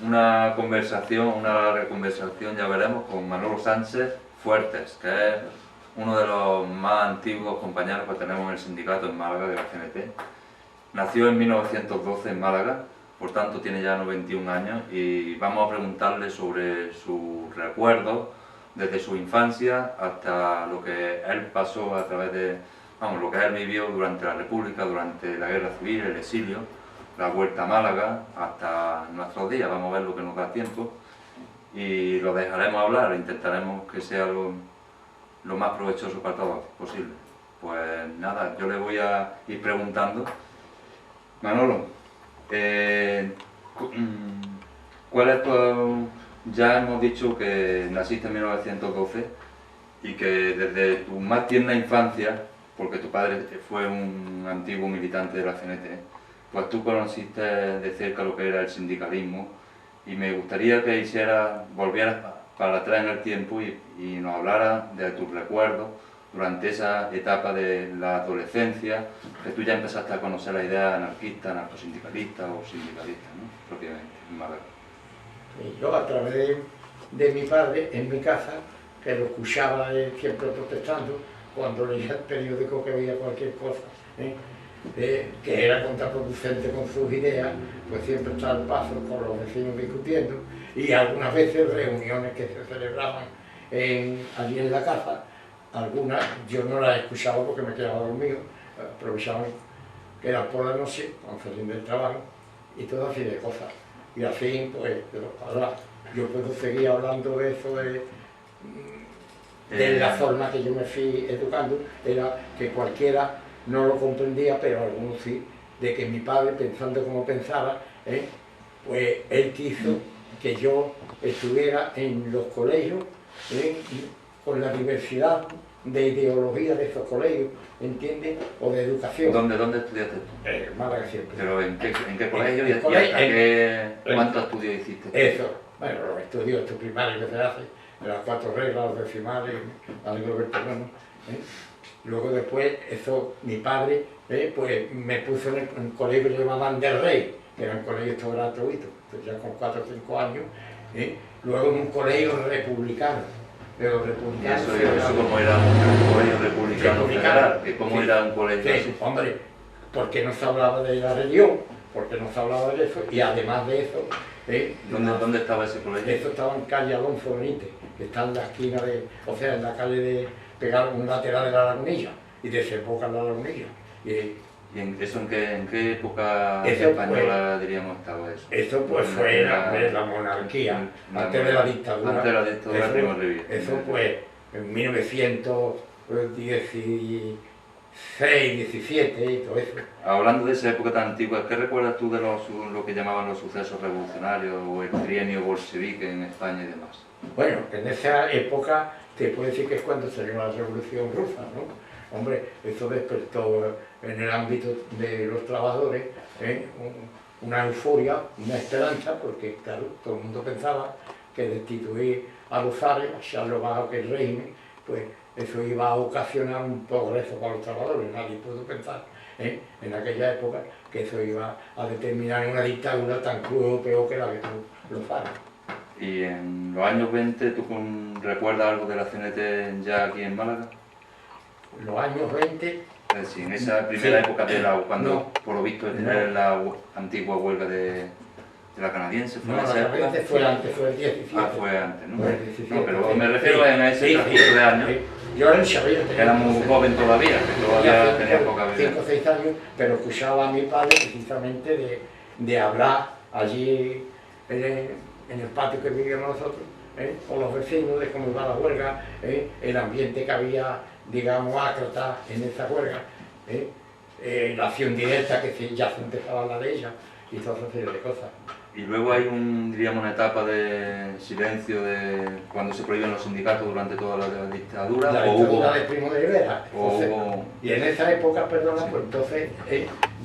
una conversación, una larga conversación, ya veremos, con Manolo Sánchez Fuertes, que es uno de los más antiguos compañeros que tenemos en el sindicato en Málaga de la CNT. Nació en 1912 en Málaga, por tanto tiene ya 91 años, y vamos a preguntarle sobre sus recuerdos desde su infancia hasta lo que él pasó a través de, vamos, lo que él vivió durante la República, durante la Guerra Civil, el exilio, la vuelta a Málaga, hasta nuestros días. Vamos a ver lo que nos da tiempo y lo dejaremos hablar, intentaremos que sea lo más provechoso para todos posible. Pues nada, yo le voy a ir preguntando. Manolo, ¿cuál es tu...? Ya hemos dicho que naciste en 1912 y que desde tu más tierna infancia, porque tu padre fue un antiguo militante de la CNT, pues tú conociste de cerca lo que era el sindicalismo, y me gustaría que volvieras para atrás en el tiempo y nos hablaras de tus recuerdos durante esa etapa de la adolescencia, que tú ya empezaste a conocer la idea anarquista, anarcosindicalista o sindicalista, ¿no? Propiamente, en Málaga. Y yo a través de mi padre, en mi casa, que lo escuchaba siempre protestando, cuando leía el periódico que veía cualquier cosa, que era contraproducente con sus ideas, pues siempre estaba al paso con los vecinos discutiendo, y algunas veces reuniones que se celebraban allí en la casa, algunas yo no las escuchaba porque me quedaba dormido, aprovechaban que era por la noche, cuando salían del trabajo, y todo así de cosas. Y así, pues, ahora yo puedo seguir hablando de eso, de la forma que yo me fui educando, era que cualquiera no lo comprendía, pero algunos sí, de que mi padre, pensando como pensaba, pues él quiso que yo estuviera en los colegios, con la diversidad de ideología de esos colegios, ¿entiendes? O de educación. ¿Dónde estudiaste tú? En Málaga siempre. ¿Pero en qué colegio y hasta cuántos estudios hiciste? Eso, bueno, los estudios estos primarios que se hacen, de las 4 reglas, los decimales, la lengua bertolano. Luego después, eso, mi padre, pues me puso en un colegio que llamaban del Rey, que era un colegio gratuito, entonces ya con 4 o 5 años. Luego en un colegio republicano. Pero republicano. ¿Eso cómo era un colegio republicano federal? ¿Cómo era un colegio así? Hombre, porque no se hablaba de la religión, porque no se hablaba de eso, y además de eso... ¿Dónde estaba ese colegio? Eso estaba en calle Alonso Benítez, que está en la esquina de... O sea, en la calle de... pegar un lateral de la Lagunilla, y desemboca en la Lagunilla. ¿Y eso en qué época española, diríamos, estaba eso? Eso pues fue la monarquía, antes de la dictadura. Antes de la dictadura de Primo de Rivera. Eso pues en 1916, 17 y todo eso. Hablando de esa época tan antigua, ¿qué recuerdas tú de lo que llamaban los sucesos revolucionarios o el trienio bolchevique en España y demás? Bueno, en esa época te puede decir que es cuando salió la Revolución Rusa, ¿no? Hombre, eso despertó en el ámbito de los trabajadores una euforia, una esperanza, porque claro, todo el mundo pensaba que destituir a los zares, a echarlo bajo aquel régimen, pues eso iba a ocasionar un progreso para los trabajadores. Nadie pudo pensar en aquella época que eso iba a determinar una dictadura tan cruel o peor que la que tuvo los zares. ¿Y en los años 20 tú recuerdas algo de la CNT ya aquí en Málaga? Los años 20... Sí, en esa primera época de cuando no, por lo visto era la antigua huelga de la canadiense. ¿Fue esa época? Fue antes, fue el 17. Ah, fue antes, ¿no? Fue el 17, no, pero me refiero a ese transcurso de años. Yo era un chavallo. Era muy joven todavía, que todavía tenía poca vida. 5 o 6 años, pero escuchaba a mi padre precisamente de hablar allí en el patio que vivíamos nosotros, con los vecinos, de cómo iba la huelga, el ambiente que había, digamos, ácrata en esa huelga, la acción directa que ya se empezaba a hablar de ella y toda esa serie de cosas. Y luego hay diríamos, una etapa de silencio de cuando se prohíben los sindicatos durante toda la dictadura. La dictadura de Primo de Rivera. Y en esa época, perdona, sí. Pues entonces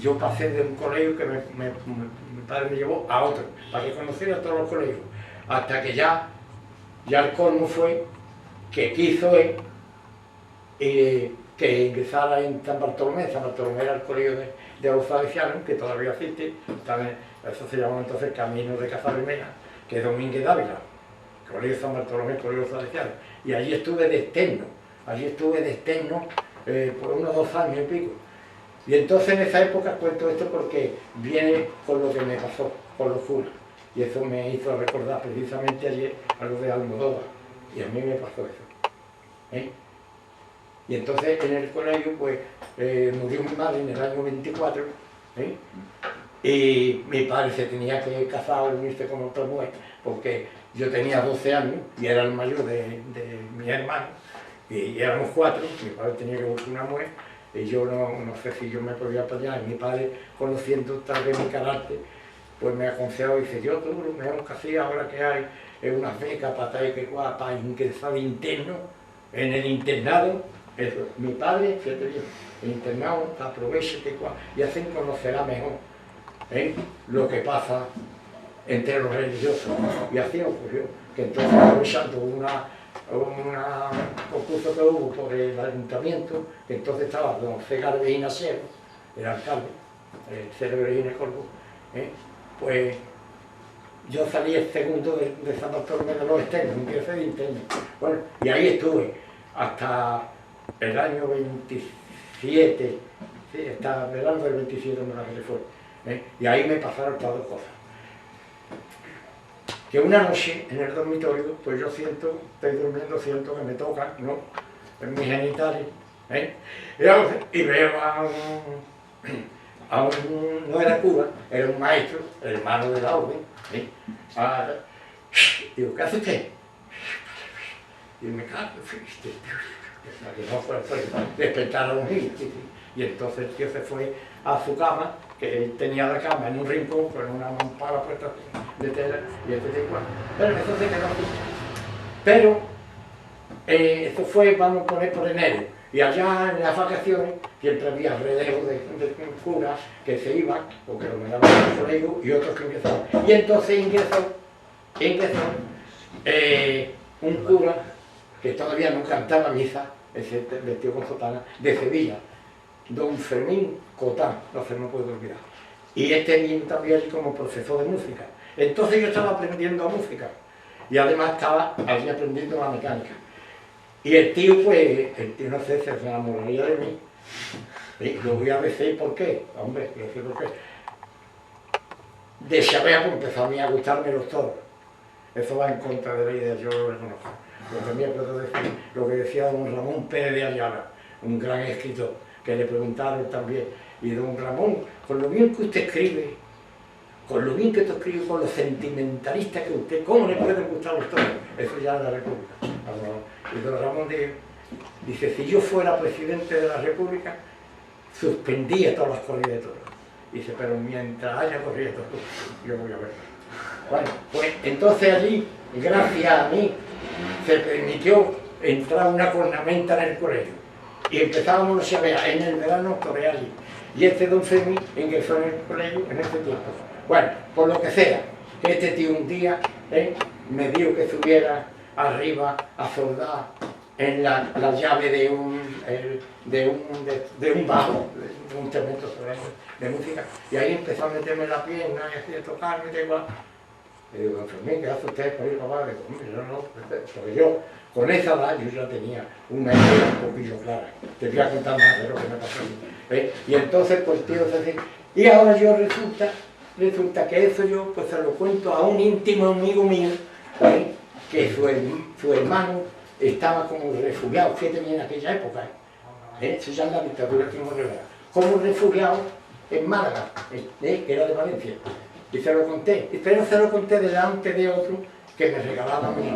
yo pasé de un colegio que mi padre me llevó a otro, para que conociera todos los colegios, hasta que ya el colmo fue que quiso él que ingresara en San Bartolomé. San Bartolomé era el colegio de los salesianos, que todavía existe, eso se llamaba entonces Camino de Casabermeja, que es Domínguez Dávila, Colegio San Bartolomé, Colegio Salesiano, y allí estuve de externo, por unos 2 años y pico. Y entonces en esa época cuento esto porque viene con lo que me pasó, con los curas, y eso me hizo recordar precisamente ayer algo de Almodóvar, y a mí me pasó eso. Y entonces en el colegio pues murió mi madre en el año 24, y mi padre se tenía que casar o unirse con otra mujer, porque yo tenía 12 años y era el mayor de mis hermanos, y éramos 4, mi padre tenía que buscar una mujer, y yo no sé si yo me podía apoyar, y mi padre, conociendo tal vez mi carácter, pues me aconsejó y dice, yo tú lo mejor que hacía ahora que hay es unas becas para ingresar de interno, en el internado, eso, mi padre, fíjate bien, el internado, aprovéchate y así conocerá mejor lo que pasa entre los religiosos. Y así ocurrió, que entonces aprovechando un concurso que hubo por el ayuntamiento, que entonces estaba don C. Garbellina Cero, el alcalde, Cero Garbellina Corvo, pues yo salí el segundo de San Bartolomé de los externos, un ingresé de interno. Bueno, y ahí estuve hasta el año 27, sí, hasta el verano del 27 me la que se fue. Y ahí me pasaron todas las cosas. Que una noche en el dormitorio, pues yo siento, estoy durmiendo, siento que me tocan, ¿no?, en mis genitales, y veo a un, no era cura, era un maestro, hermano de la orden, digo, ¿qué hace usted? Y me cago, que no fue despertar a un niño. Y entonces el tío se fue a su cama, que él tenía la cama en un rincón con una mampara puesta de tela, y este de igual. Pero eso se quedó así. Pero eso fue, vamos a poner, por enero. Y allá en las vacaciones siempre había alrededor de curas que se iban, porque lo mandaban al colegio, y otros que ingresaban. Y entonces ingresó un cura que todavía no cantaba misa, ese vestido con sotana, de Sevilla, don Fermín Cotán, no se me puede olvidar. Y este vino también como profesor de música. Entonces yo estaba aprendiendo música y además estaba allí aprendiendo la mecánica. Y el tío, pues, no sé, se enamoraría de mí. Y lo voy a decir por qué, hombre, no sé por qué. De Xabea pues, empezó a mí a gustarme los toros. Eso va en contra de la idea, yo lo reconozco. Lo que me puedo decir, lo que decía don Ramón Pérez de Ayala, un gran escritor, que le preguntaron también, y don Ramón, con lo bien que usted escribe, con lo bien que tú escribes, con lo sentimentalista que usted, ¿cómo le pueden gustar los toros? Eso ya es la República. Y don Ramón dice, si yo fuera presidente de la República, suspendía todas las corridas de toros. Dice, pero mientras haya corridas de toros, yo voy a ver. Bueno, pues entonces allí, gracias a mí, se permitió entrar una cornamenta en el colegio. Y empezábamos los Xabeas en el verano torear allí. Y este don Fermín ingresó en el colegio en ese tiempo. Bueno, por lo que sea, que este tío un día me dijo que subiera arriba a soldar en la llave de un bajo, de un instrumento de música. Y ahí empezó a meterme la pierna y así a tocarme, da igual. Le digo, don Fermín, ¿qué hace usted por ir papá? Le digo, yo no, porque yo, con esa edad, yo ya tenía una idea un poquillo clara. Te voy a contar más de lo que me pasó a mí. Y entonces, pues, tío, se dice, y ahora yo resulta que eso yo, pues, se lo cuento a un íntimo amigo mío, que su hermano estaba como refugiado, fíjate en aquella época, eso ya en la dictadura que hemos revelado, como refugiado en Málaga, que era de Valencia. Y se lo conté, pero se lo conté delante de otro que me regalaba a mí,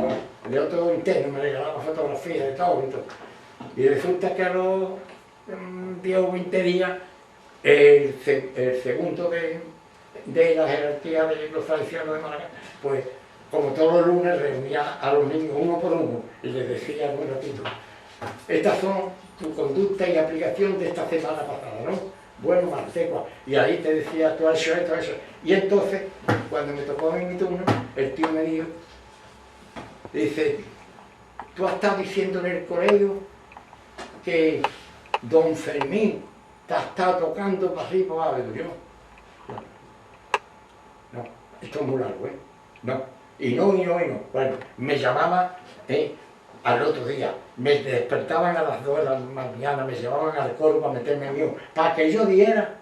de otro interno, me regalaba fotografías de todo y todo. Y resulta que a los 10 o 20 días, el segundo de la jerarquía de los salesianos de Málaga, pues como todos los lunes reunía a los niños uno por uno y les decía un ratito, estas son tu conducta y aplicación de esta semana pasada, ¿no? Bueno, mal, seco. Y ahí te decía, tú has hecho esto, eso. Y entonces, cuando me tocó a mí mi turno, el tío me dijo, dice, tú has estado diciendo en el colegio que don Fermín te ha estado tocando para arriba y para abajo. Yo, no, esto es muy largo, no. y no, y no, y no. Bueno, me llamaba al otro día, me despertaban a las 2 de la mañana, me llevaban al coro para meterme en avión, para que yo diera,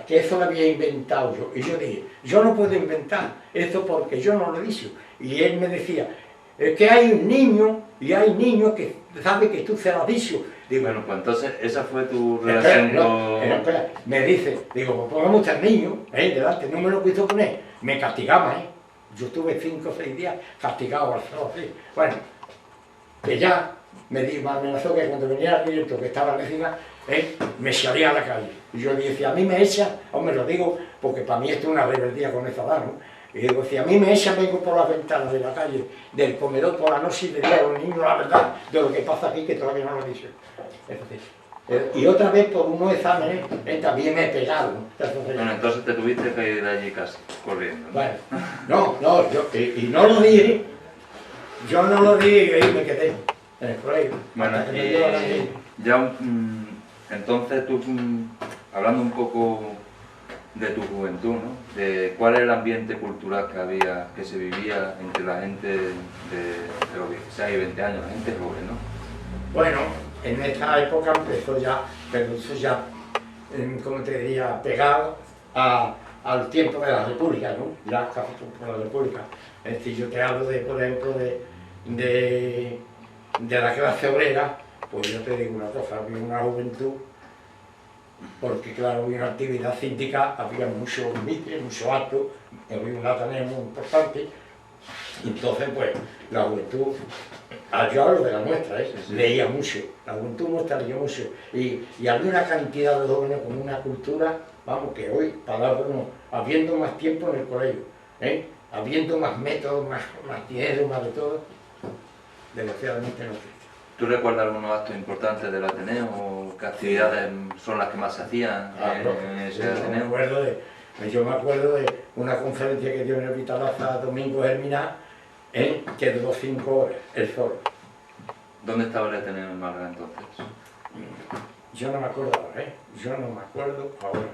que eso lo había inventado yo. Y yo dije, yo no puedo inventar eso porque yo no lo he dicho. Y él me decía, es que hay un niño, y hay niños que saben que tú se lo has dicho. Digo, bueno, pues entonces esa fue tu relación con... Espera, me dice, digo, pues pongamos al niño, delante, no me lo quiso poner, me castigaba, Yo estuve 5 o 6 días castigado al sol, así. Bueno, que ya me amenazó que cuando venía el directo que estaba encima, me echaría a la calle. Y yo le decía, a mí me echa, hombre, lo digo porque para mí esto es una rebeldía con esa edad, ¿no? Y digo, si a mí me echan, vengo por las ventanas de la calle, del comedor por la noche y le digo a los niños la verdad de lo que pasa aquí, que todavía no lo he dicho. Y otra vez por unos exámenes también me pegaron. Bueno, entonces te tuviste que ir de allí casi, corriendo, ¿no? Bueno, no, y no lo dije, yo no lo dije y me quedé en el colegio. Bueno, y ya entonces tú, hablando un poco de tu juventud, ¿no? De cuál es el ambiente cultural que había, que se vivía entre la gente de los 16 y 20 años, la gente joven, ¿no? Bueno, en esta época empezó ya, pero eso ya, como te diría, pegado al tiempo de la República, ¿no? Ya casi por la República. Es decir, yo te hablo de, por ejemplo, de la clase obrera, pues yo te digo una cosa, había una juventud, porque claro, había una actividad sindical, había mucho mitre, mucho acto, había un ateneo muy importante, y entonces pues la juventud, yo hablo de la nuestra, leía mucho, la juventud nuestra leía mucho, y había una cantidad de jóvenes con una cultura, vamos, que hoy, palabras no, habiendo más tiempo en el colegio, habiendo más métodos, más dinero, más de todo, desgraciadamente no existe. ¿Tú recuerdas algunos actos importantes del Ateneo o qué actividades son las que más se hacían en ese Ateneo? Yo me acuerdo de una conferencia que dio en el Vitalaza Domingo Germinal, que duró 5 horas, el solo. ¿Dónde estaba el Ateneo en Málaga entonces? Yo no me acuerdo ahora, yo no me acuerdo ahora.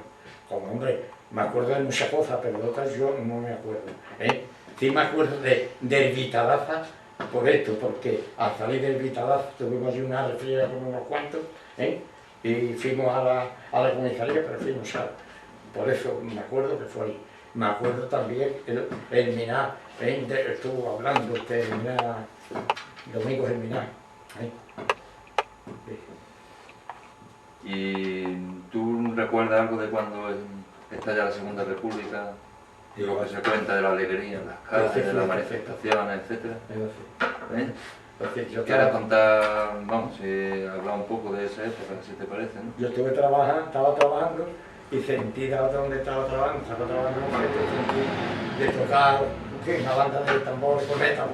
Como hombre, me acuerdo de muchas cosas, pero de otras yo no me acuerdo. Sí me acuerdo del Vitalaza, por esto, porque al salir del Vitalaza tuvimos allí una refriega con unos cuantos, y fuimos a la comisaría, pero fuimos a... Por eso me acuerdo que fue ahí. Me acuerdo también el Minar, estuvo hablando el Minar, Domingo Germinal. ¿Y tú recuerdas algo de cuando estalla la Segunda República? Y lo que se cuenta de la alegría en las calles, de las manifestaciones, etcétera. ¿Quieres contar, vamos, hablar un poco de esa época, si te parece, ¿no? Yo estaba trabajando y sentí donde estaba trabajando de tocar una banda de tambores con esta,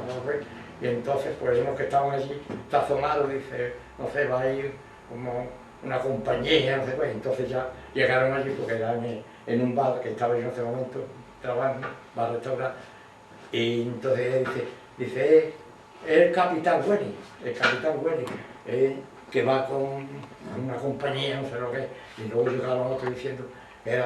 y entonces pues unos que estaban allí se asomaron y dice, no sé, va a ir como una compañía, no sé, pues entonces ya llegaron allí porque eran en un bar que estaba yo en ese momento trabajando, bar restaurante, y entonces dice, el capitán Welling, que va con una compañía, no sé lo que es, y luego llegaron otros diciendo que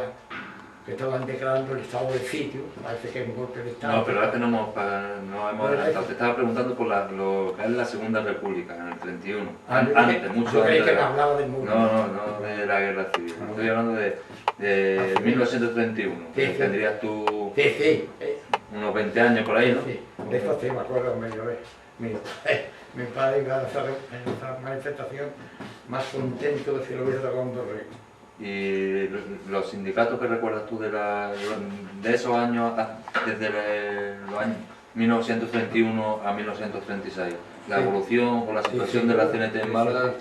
estaban declarando el estado del sitio, parece que es un golpe de estado. No, pero es que no hemos adelantado, te estaba preguntando por lo que es la Segunda República, en el 31, antes, mucho antes. Que me hablaba del mundo. No, de la guerra civil, estoy hablando de 1931, que tendrías tú unos 20 años por ahí, ¿no? Sí, de eso sí me acuerdo medio vez. Mi padre iba a esa manifestación más contento de si lo hubiera tocado un torreo. ¿Y los sindicatos que recuerdas tú de esos años, desde los años 1931 a 1936? La evolución o la situación de la CNT en Málaga,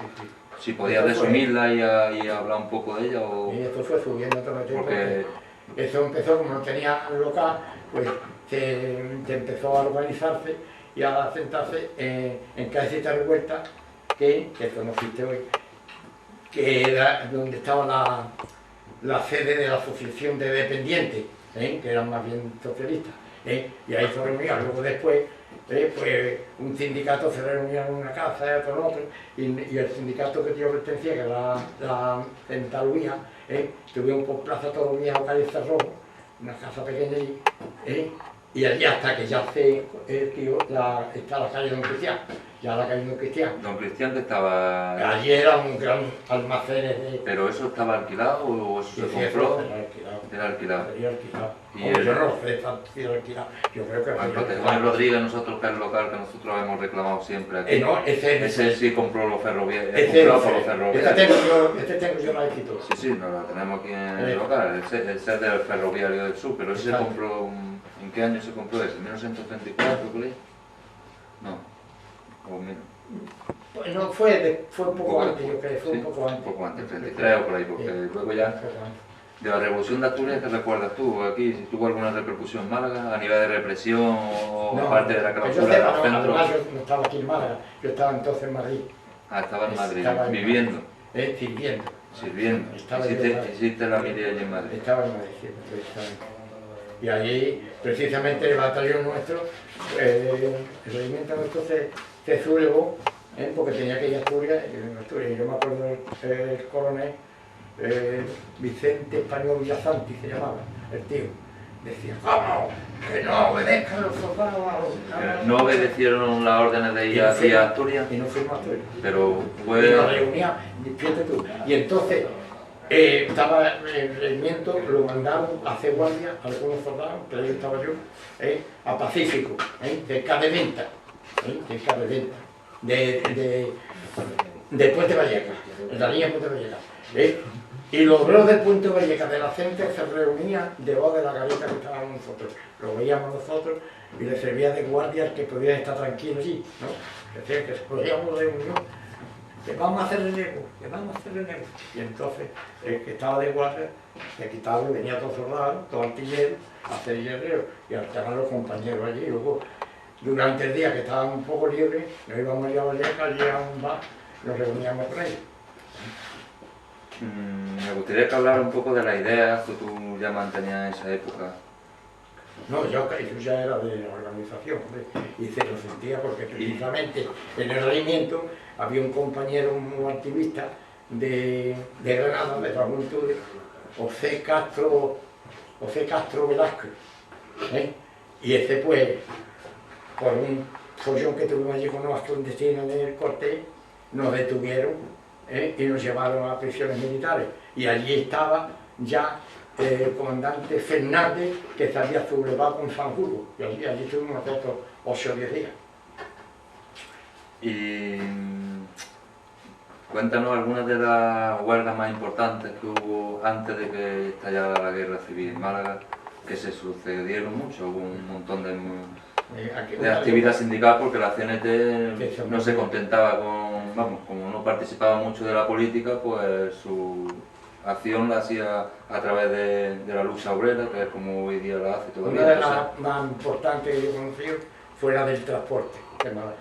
si podías resumirla y hablar un poco de ella. Y esto fue subiendo todo el tiempo. Porque eso empezó, como no tenía local, pues se empezó a organizarse y a sentarse en Callecita Revuelta, que conociste hoy, que era donde estaba la sede de la Asociación de Dependientes, que eran más bien socialistas, y ahí se reunían. Luego después, pues un sindicato se reunía en una casa y otro en otro, y el sindicato que yo pertenecía, que era la Centralía, tuvimos por Plaza Toro Viejo, calle Cerrojo, una casa pequeña allí, y allí hasta que ya está la calle Don Cristian, ya la calle Don Cristian. Don Cristian que estaba... Allí era un gran almacén de... ¿Pero eso estaba alquilado o eso se compró? Era alquilado. Era alquilado. Sería alquilado. Y Yo no sé si era alquilado. Yo creo que Bueno, Juan Rodríguez, nosotros, que es el local que nosotros hemos reclamado siempre aquí. No, ese sí compró los ferroviarios. Este tengo yo la escritura. Sí, sí, nos la tenemos aquí en el local. Ese es del ferroviario del sur, pero ese se compró... ¿En qué año se compró ese? ¿En 1934, por ahí? No. O menos. No, fue un poco antes, yo creo, fue sí, un poco antes. Un poco antes, 33 o por ahí, porque luego ya... De la Revolución de Asturias, ¿qué recuerdas tú aquí? Si tuvo alguna repercusión en Málaga, a nivel de represión o parte de la clausura de los centros. Además, yo no estaba aquí en Málaga, yo estaba entonces en Madrid. Ah, estaba en Madrid, viviendo. Sirviendo. Hiciste la mili allí en Madrid. Estaba en Madrid, sí, precisamente. Y allí, precisamente, el batallón nuestro, el regimiento nuestro se sublevó, porque tenía que ir a Asturias, y yo me acuerdo del coronel, Vicente Español Villasanti se llamaba, el tío. Decía, ¿cómo? Que no obedezcan los soldados a los... ¿No obedecieron las órdenes de ir aquí a Asturias? Y no fuimos a Asturias. Pero fue... Y nos reuníamos, fíjate tú. Y entonces, estaba el regimiento, lo mandaron a hacer guardia a algunos soldados, que ahí estaba yo, a Pacífico, cerca de Venta, cerca de Venta, de Puente Vallecas, en la línea Puente Vallecas. Y los bros del Puente Vallecas de la gente se reunían debajo de la garita que estábamos nosotros. Lo veíamos nosotros y les servía de guardia al que podían estar tranquilos allí, ¿no? Es decir, que se podíamos reunir, que vamos a hacer relevo, que vamos a hacer relevo. Y entonces el que estaba de guardia se quitaba y venía todo soldado, todo artillero, a hacer el relevo y a alternar los compañeros allí. Y luego, durante el día que estábamos un poco libres, nos íbamos a Vallecas, allí a un bar, nos reuníamos con ellos. Me gustaría que hablara un poco de las ideas que tú ya mantenías en esa época. No, yo ya era de la organización, hombre, y se lo sentía porque precisamente en el regimiento había un compañero muy activista de Granada, de la Juventud, José Castro Velázquez, y ese pues, por un follón que tuvimos allí con los clandestinos en el Cortés, nos detuvieron y nos llevaron a prisiones militares. Y allí estaba ya el comandante Fernández, que se había sublevado con San Justo. Y allí estuvimos nosotros 8 o 10 días. Y cuéntanos algunas de las huelgas más importantes que hubo antes de que estallara la guerra civil en Málaga, que se sucedieron mucho, hubo un montón de actividad sindical porque la CNT no se contentaba con, vamos, como no participaba mucho de la política, pues su acción la hacía a través de la lucha obrera, que es como hoy día la hace todavía. Una de las más importantes que yo conocí fue la del transporte de Málaga.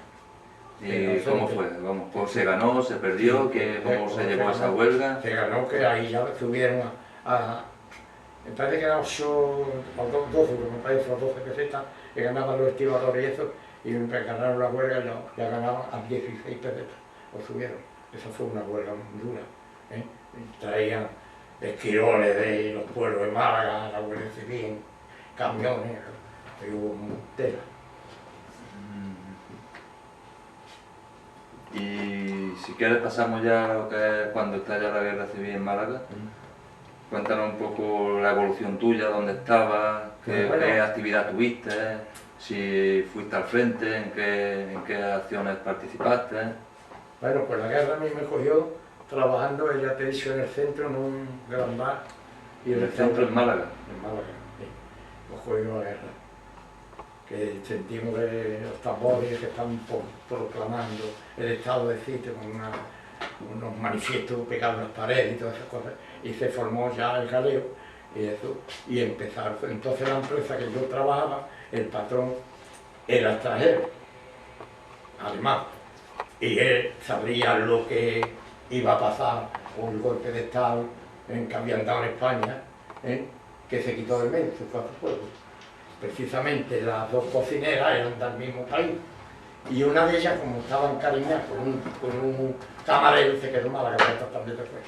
¿Y cómo fue? Vamos, pues se ganó, se perdió, ¿cómo se llevó a esa huelga? Se ganó, que ahí ya subieron me parece que eran 8 o 12, me parece, 12 pesetas, que ganaban los estibadores y eso, y ganaron la huelga, ya ganaban a 16 pesetas, lo subieron. Esa fue una huelga muy dura. Traían esquiroles de los pueblos de Málaga, la Guardia Civil, camiones, y hubo tela. Y si quieres pasamos ya a lo que es cuando estalla la guerra civil en Málaga. Cuéntanos un poco la evolución tuya, dónde estabas, qué actividad tuviste, si fuiste al frente, en qué acciones participaste. Bueno, pues la guerra a mí me cogió trabajando, ya te he dicho, en el centro, en un gran bar. Y ¿en el centro en Málaga? En Málaga, sí. Nos cogió la guerra. Que sentimos los tambores que están proclamando el estado de sitio con unos manifiestos pegados en las paredes y todas esas cosas. Y se formó ya el jaleo y eso, y empezaron. Entonces la empresa que yo trabajaba, el patrón era extranjero, alemán, y él sabría lo que iba a pasar con el golpe de Estado que habían dado en España, que se quitó del medio, se fue a su pueblo. Precisamente las dos cocineras eran del mismo país, y una de ellas, como estaba encariñada con un camarero, se quedó mala cabeza también después.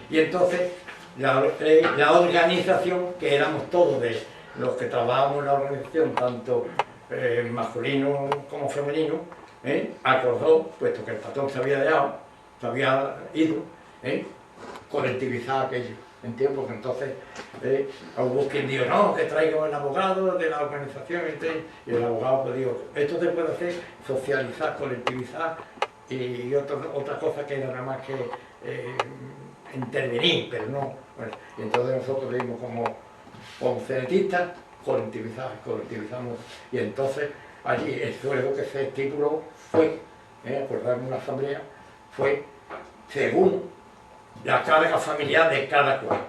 Y entonces la organización, que éramos todos los que trabajamos en la organización, tanto masculino como femenino, acordó, puesto que el patrón se había dejado, se había ido, colectivizar aquello, ¿entiendes? Porque entonces hubo quien dijo, no, que traigo el abogado de la organización, y el abogado pues dijo, esto se puede hacer, socializar, colectivizar, y otra cosa que era nada más que intervenir, pero no. Bueno, y entonces nosotros dimos como cenetistas, colectivizamos, y entonces allí el sueldo que se estipuló fue, acordarme una asamblea, fue según la carga familiar de cada cual.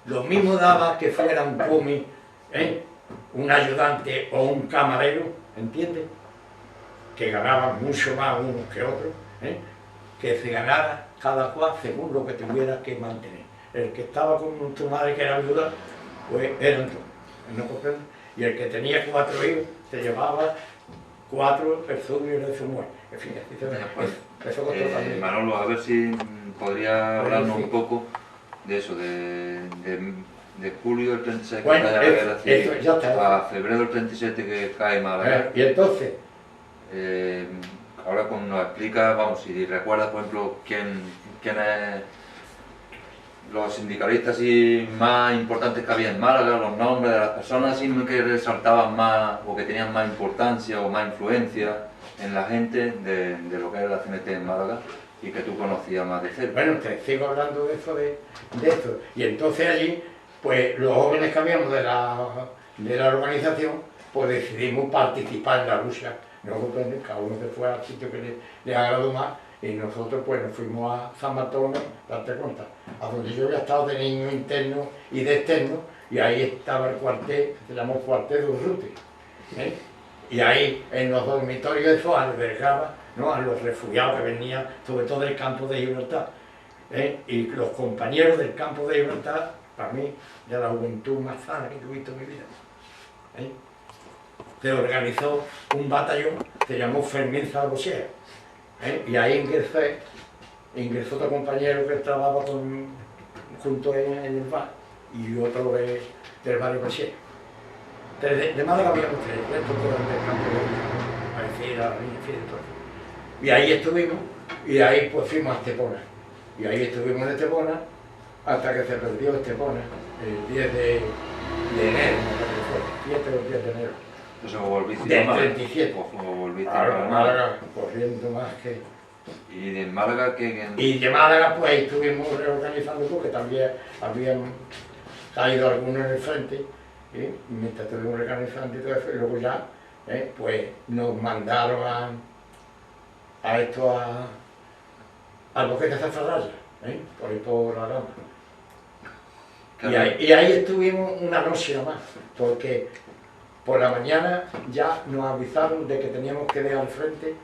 Lo mismo daba que fuera un comi, un ayudante o un camarero, ¿entiendes? Que ganaban mucho más unos que otros, que se ganara cada cual según lo que tuviera que mantener. El que estaba con tu madre que era viuda, pues eran todos, ¿no comprendes? Y el que tenía 4 hijos se llevaba 4 el suyo de su mujer. En fin, eso costó también. Manolo, a ver si podría hablarnos un poco de eso, de julio del 36 bueno, que cae la guerra civil, ya está, a febrero del 37 que cae Málaga. Y entonces, ahora cuando nos explica, vamos, si recuerdas por ejemplo quién es los sindicalistas así más importantes que había en Málaga, los nombres de las personas así que resaltaban más o que tenían más importancia o más influencia en la gente de lo que era la CNT en Málaga y que tú conocías más de cerca. bueno, te sigo hablando de esto. Y entonces allí, pues los jóvenes que habíamos de la organización, pues decidimos participar en la lucha. No comprendes, cada uno se fue al sitio que le agradó más, y nosotros pues nos fuimos a San Bartolomé, date cuenta, a donde yo había estado de niño interno y de externo, y ahí estaba el cuartel, que se llamó cuartel de Urruti. Y ahí en los dormitorios eso albergaba, ¿no?, a los refugiados que venían, sobre todo del campo de Gibraltar. Y los compañeros del campo de Gibraltar, para mí, de la juventud más sana que he visto en mi vida. Se organizó un batallón, se llamó Fermín Zarbosea, y ahí ingresó otro compañero que trabajaba junto en el bar, y otro del barrio Bosea. De Málaga habíamos 3, estos todos del campo de Gibraltar, a la línea, en todo. Y ahí estuvimos, y ahí pues fuimos a Estepona. Y ahí estuvimos en Estepona hasta que se perdió Estepona, el 10 de enero, me parece que fue, 7 o 10 de enero. Entonces volviste Del a Málaga. 37. O volviste Claro, a Málaga, corriendo más que... Y de Málaga que... Y de Málaga pues ahí estuvimos reorganizando porque también habían caído algunos en el frente, y mientras estuvimos reorganizando y todo eso, y luego ya pues nos mandaron a los que de Zafarraya, por ahí por la Rama. Y ahí estuvimos una noche más, porque por la mañana ya nos avisaron de que teníamos que dejar el frente,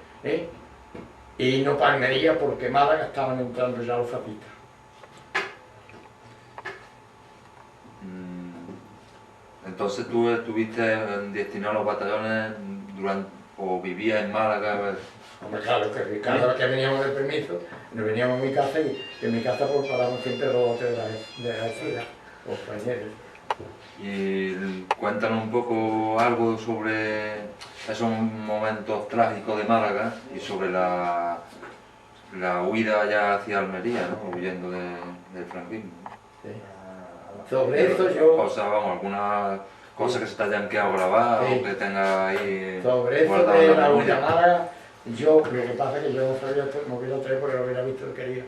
y no para Almería porque Málaga estaban entrando ya los fascistas. Entonces tú estuviste destinado a los batallones o vivías en Málaga. Hombre, claro, que cada vez que veníamos de permiso, nos veníamos a mi casa y en mi casa pues parábamos siempre 2 o 3 de la ciudad, los compañeros. Y cuéntanos un poco algo sobre esos momentos trágicos de Málaga y sobre la huida ya hacia Almería, ¿no?, huyendo del franquismo. Sí. Sobre eso yo... Alguna cosa que se te hayan quedado grabada, sí, o que tenga ahí sobre eso guardada de en la memoria. huida a Málaga, yo, lo que pasa es que yo no sabía, me hubiera traído porque lo hubiera visto que quería.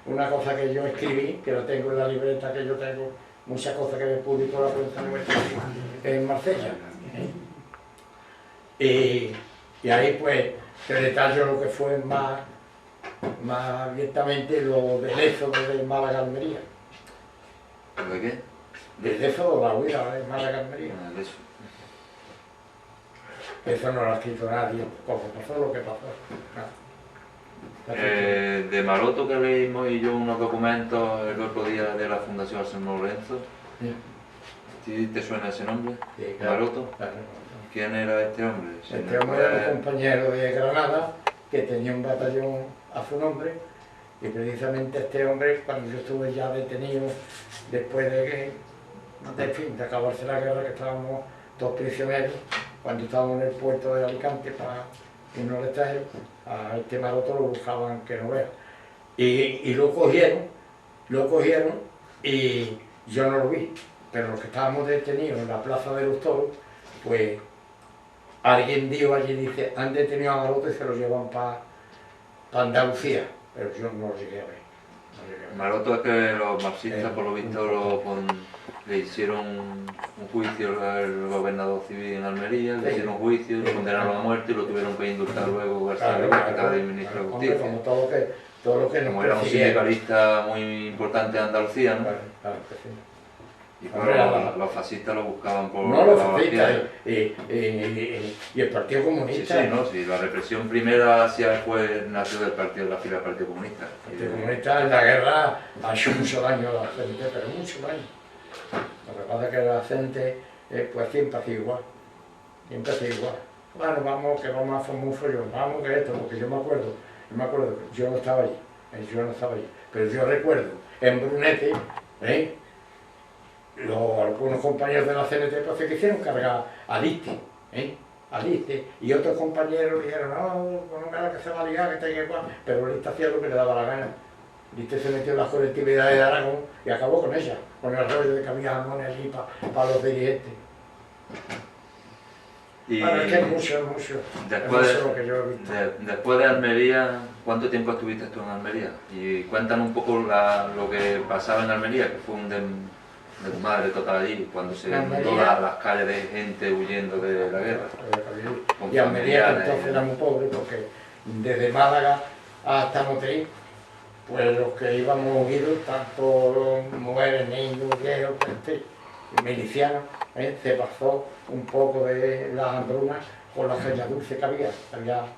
Una cosa que yo escribí, que lo tengo en la libreta, que yo tengo muchas cosas que me publicó la prensa nuestra en Marsella. Y ahí pues te detallo lo que fue más abiertamente lo del éxodo de Málaga a Almería. ¿De qué? Del éxodo, la huida de Málaga a Almería. De eso. Eso no lo ha escrito nadie, como pasó lo que pasó. De Maroto, que leímos y yo unos documentos el otro día de la Fundación San Lorenzo. ¿Sí te suena ese nombre? Sí, claro. ¿Maroto? Claro. ¿Quién era este hombre? Este hombre era un compañero de Granada que tenía un batallón a su nombre, y precisamente este hombre, cuando yo estuve ya detenido después en fin, de acabarse la guerra, que estábamos todos prisioneros, cuando estábamos en el puerto de Alicante para irnos al extranjero, a este Maroto lo buscaban que no vea. Y lo cogieron y yo no lo vi, pero los que estábamos detenidos en la Plaza de los Toros, pues alguien dijo allí, dice, han detenido a Maroto y se lo llevan para Andalucía, pero yo no lo llegué a ver. Maroto es que los marxistas, por lo visto, le hicieron un juicio al gobernador civil en Almería, le hicieron un juicio, lo condenaron a muerte y lo tuvieron que indultar luego García Rivera, que estaba de ministro de Justicia. Como todo lo que nos como era un sindicalista muy importante de Andalucía, ¿no? Claro, que sí. Y claro, los fascistas lo buscaban por no los la fascistas Bastilla. y el Partido Comunista. Sí, no, sí, la represión primera nació del partido, de la fila del Partido Comunista. El Partido Comunista en la guerra ha hecho mucho daño a la gente, pero mucho daño. Lo que pasa es que la gente pues siempre ha sido igual, Bueno, vamos, que vamos a hacer un follón, vamos que esto, porque yo me acuerdo que yo no estaba allí, pero yo recuerdo en Brunete, algunos compañeros de la CNT pues, se quisieron cargar a Liste, y otros compañeros dijeron, no me da que se va a ligar, que está igual, pero Liste hacía lo que le daba la gana. Liste se metió en las colectividades de Aragón y acabó con ella, con el rollo de que había jamones allí para los dirigentes. Y bueno, es que es mucho, lo que yo he visto. Después de Almería, ¿cuánto tiempo estuviste tú en Almería? Y cuéntanos un poco lo que pasaba en Almería, que fue un desmadre total allí, cuando se inundó las calles de gente huyendo de la guerra. Y Almería entonces era muy pobre, porque desde Málaga hasta Motriz, pues los que íbamos unidos, tanto mujeres, niños, viejos, milicianos, se pasó un poco de las hambrunas con la caña dulce que había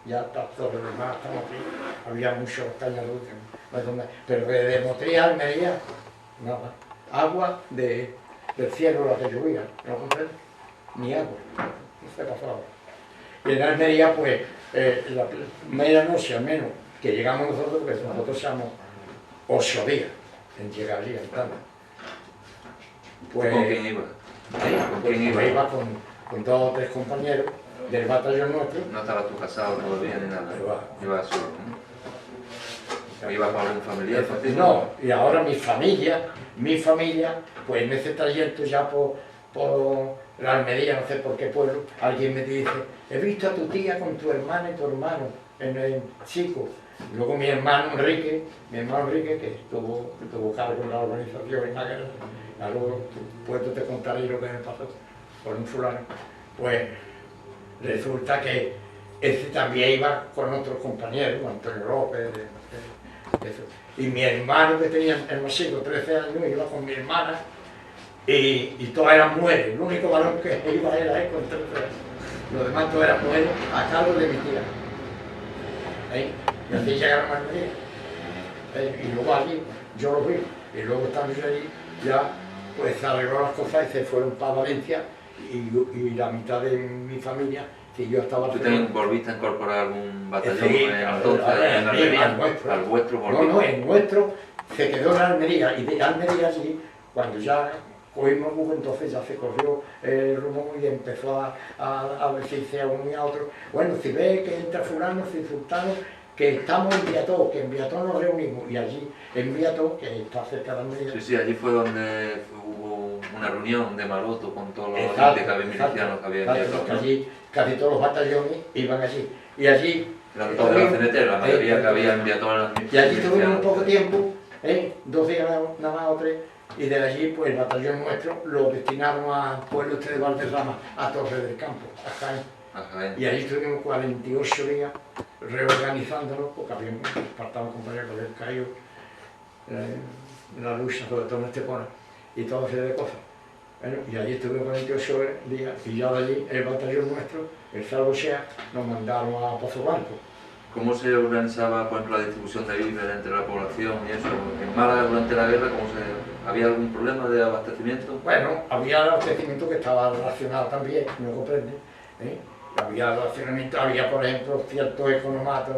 ya todo lo demás hasta Motriz, había mucho caña dulce, pero desde Motriz a Almería, nada, agua del cielo la que llovía, ¿no comprendes? Ni agua, no se pasó agua. Y en Almería, pues, la medianoche al menos, que llegamos nosotros, porque nosotros somos 8 días en llegar allí, en Tanda. Pues, ¿Con quién iba? Pues iba con 2 o 3 compañeros del batallón nuestro. No estabas tú casado todavía ni nada. Iba solo, ¿no? ¿O iba con algún familiar? No, y ahora mi familia, pues en ese trayecto ya por la Almería, no sé por qué pueblo, alguien me dice, he visto a tu tía con tu hermana y tu hermano en el Chico. Luego mi hermano Enrique, que tuvo cargo en la organización en la guerra, luego puedo te contaré lo que me pasó con un fulano, pues resulta que ese también iba con otros compañeros, Antonio López, eso. Y mi hermano, que tenía el más chico, 13 años, iba con mi hermana y todas eran mujeres. El único varón que iba era él con 13 años. Los demás todas eran mujeres a cargo de mi tía. Y así llegaron a Almería. Y luego allí yo los vi. Y luego estando allí ya pues se arregló las cosas y se fueron para Valencia y la mitad de mi familia. Si yo estaba ¿Tú te volviste a incorporar a algún batallón entonces en Almería? Al vuestro volviste. No, el nuestro se quedó en Almería y de Almería allí, cuando ya cogimos bus, entonces ya se corrió el rumor y empezó a decirse a uno y a otro, bueno, si ve que entra fulano, si sultano, que estamos en Viató, que en Viató nos reunimos, y allí en Viató, que está cerca de Almería. Sí, allí fue donde hubo una reunión de Maroto con todos los milicianos que había en Viató, ¿no? Allí casi todos los batallones iban allí. Y allí... Eran todos de la CNT, la mayoría que había en Viató. Y allí tuvimos un poco de tiempo, 2 días nada más o 3, y de allí pues el batallón nuestro lo destinaron al pueblo de Valderrama, a Torre del Campo, a Jaén. Y allí estuvimos 48 días reorganizándonos, porque habíamos apartado compañeros que habían caído en la lucha, sobre todo en Estepona, y toda una serie de cosas. Bueno, y allí estuvimos 48 días, y ya de allí el batallón nuestro, el Salvo Sea, nos mandaron a Pozo Blanco. ¿Cómo se organizaba, por ejemplo, la distribución de víveres entre la población y eso? ¿En Málaga durante la guerra había algún problema de abastecimiento? Bueno, había abastecimiento que estaba relacionado también, ¿me comprende? Había relacionamiento, había por ejemplo ciertos economatos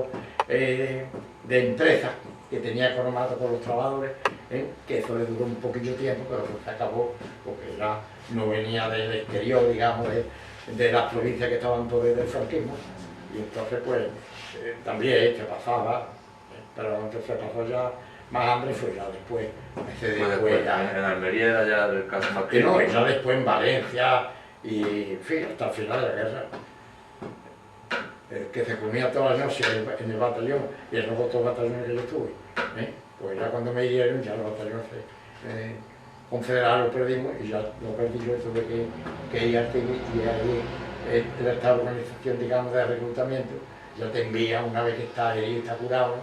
de empresas que tenían economatos con los trabajadores, que eso le duró un poquillo tiempo, pero pues se acabó porque ya no venía del exterior, digamos, de las provincias que estaban por el franquismo, y entonces pues también se pasaba, pero antes se pasó ya más hambre, fue ya después, Después ya, en Almería era ya el caso más que no, crítico. ya después en Valencia, y en fin, hasta el final de la guerra. Que se comía todas las noches en el batallón y en los otros batallones que yo estuve. Pues ya cuando me dieron, ya los batallones confederados lo perdimos y ya lo perdí yo, tuve que ir al civil y ahí esta organización, digamos, de reclutamiento ya te envía, una vez que está herido y está curado,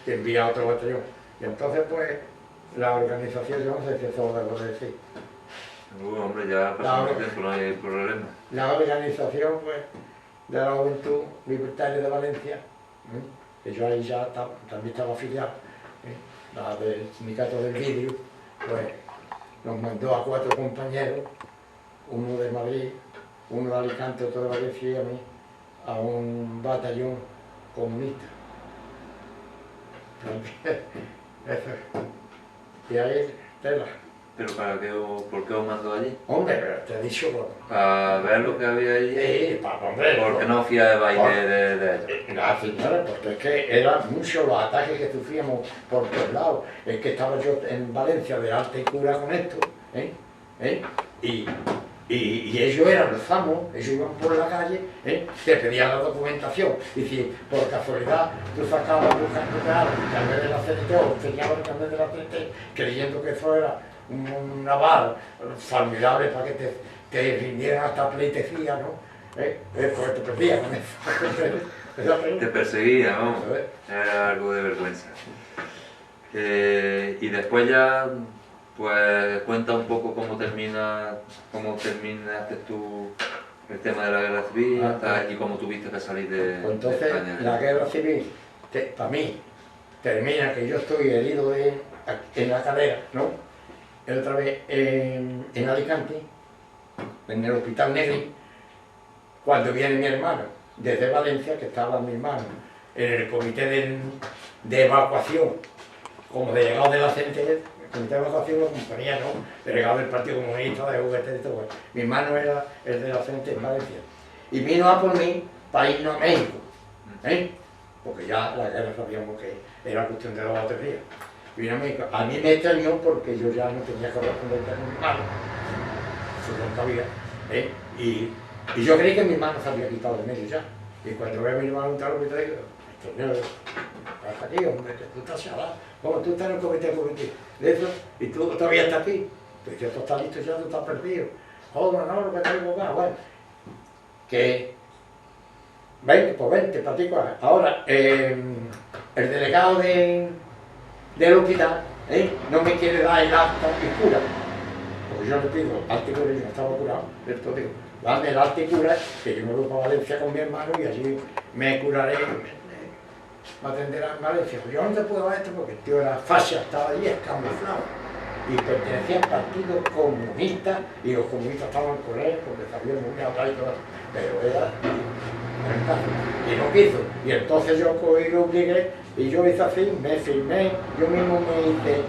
te envía a otro batallón. Y entonces pues la organización yo no sé si eso lo debo decir. Hombre, ya pasó mucho tiempo, no hay problema. La organización pues de la Juventud Libertaria de Valencia, que yo ahí ya también estaba afiliado, la del sindicato del vidrio, pues nos mandó a 4 compañeros, uno de Madrid, uno de Alicante, otro de Valencia y a mí, a un batallón comunista. Eso es. Y ahí, tela. ¿Pero por qué os mandó allí? Hombre, te he dicho, ¿Para ver lo que había allí? hombre. ¿Por qué no fiabais de ellos? La señora, porque es que eran muchos los ataques que sufríamos por todos lados. Es que estaba yo en Valencia de alta y cura con esto, y ellos eran los amos, ellos iban por la calle, te pedían la documentación, y si por casualidad tú sacabas un carnet de la CNT o enseñabas el carnet de la CNT creyendo que eso era un aval formidable para que te rindieran hasta pleitesía, ¿no? Pues te perdían con eso. Te perseguía, vamos. Era algo de vergüenza. Y después ya, pues cuenta un poco cómo terminaste tú el tema de la guerra civil y cómo tuviste que salir de entonces, España. La guerra civil, para mí, termina que yo estoy herido en la cadera, ¿no? Otra vez en Alicante, en el Hospital Negri, cuando viene mi hermano, desde Valencia, que estaba mi hermano, en el comité de evacuación, como delegado de la CNT, el comité de evacuación lo componía, ¿no? Delegado del Partido Comunista, de UGT y todo eso. Mi hermano era el de la CNT en Valencia. Y vino a por mí para irnos a México, porque ya la guerra sabíamos que era cuestión de 2 o 3 días. Vino a México. A mí me extrañó porque yo ya no tenía correspondencia con mi hermano, eso no sabía, y yo creí que mi hermano se había quitado de medio ya. Y cuando veo a mi hermano entrar al hospital, digo, señor, estás aquí, hombre, tú estás chalado. ¿Cómo tú estás en el comité de eso? ¿Y tú todavía estás aquí? Pues ya tú estás listo, ya tú estás perdido. Joder, no, lo que traigo acá, bueno. Que, vente, pues vente, platico. Ahora, el delegado del hospital no me quiere dar el alta y cura. Porque yo le pido alta y cura y yo no estaba curado. Entonces digo, dame el alta y cura, que yo me voy para Valencia con mi hermano y allí me curaré, me atenderán en Valencia. Pues yo no te puedo dar esto porque el tío era fascia, estaba allí escamuflado. Y pertenecía al Partido Comunista y los comunistas estaban con él porque sabían muy bien hablar y todo. Pero era y no quiso. Y entonces yo cogí, lo obligué y yo hice así, me firmé, yo mismo me hice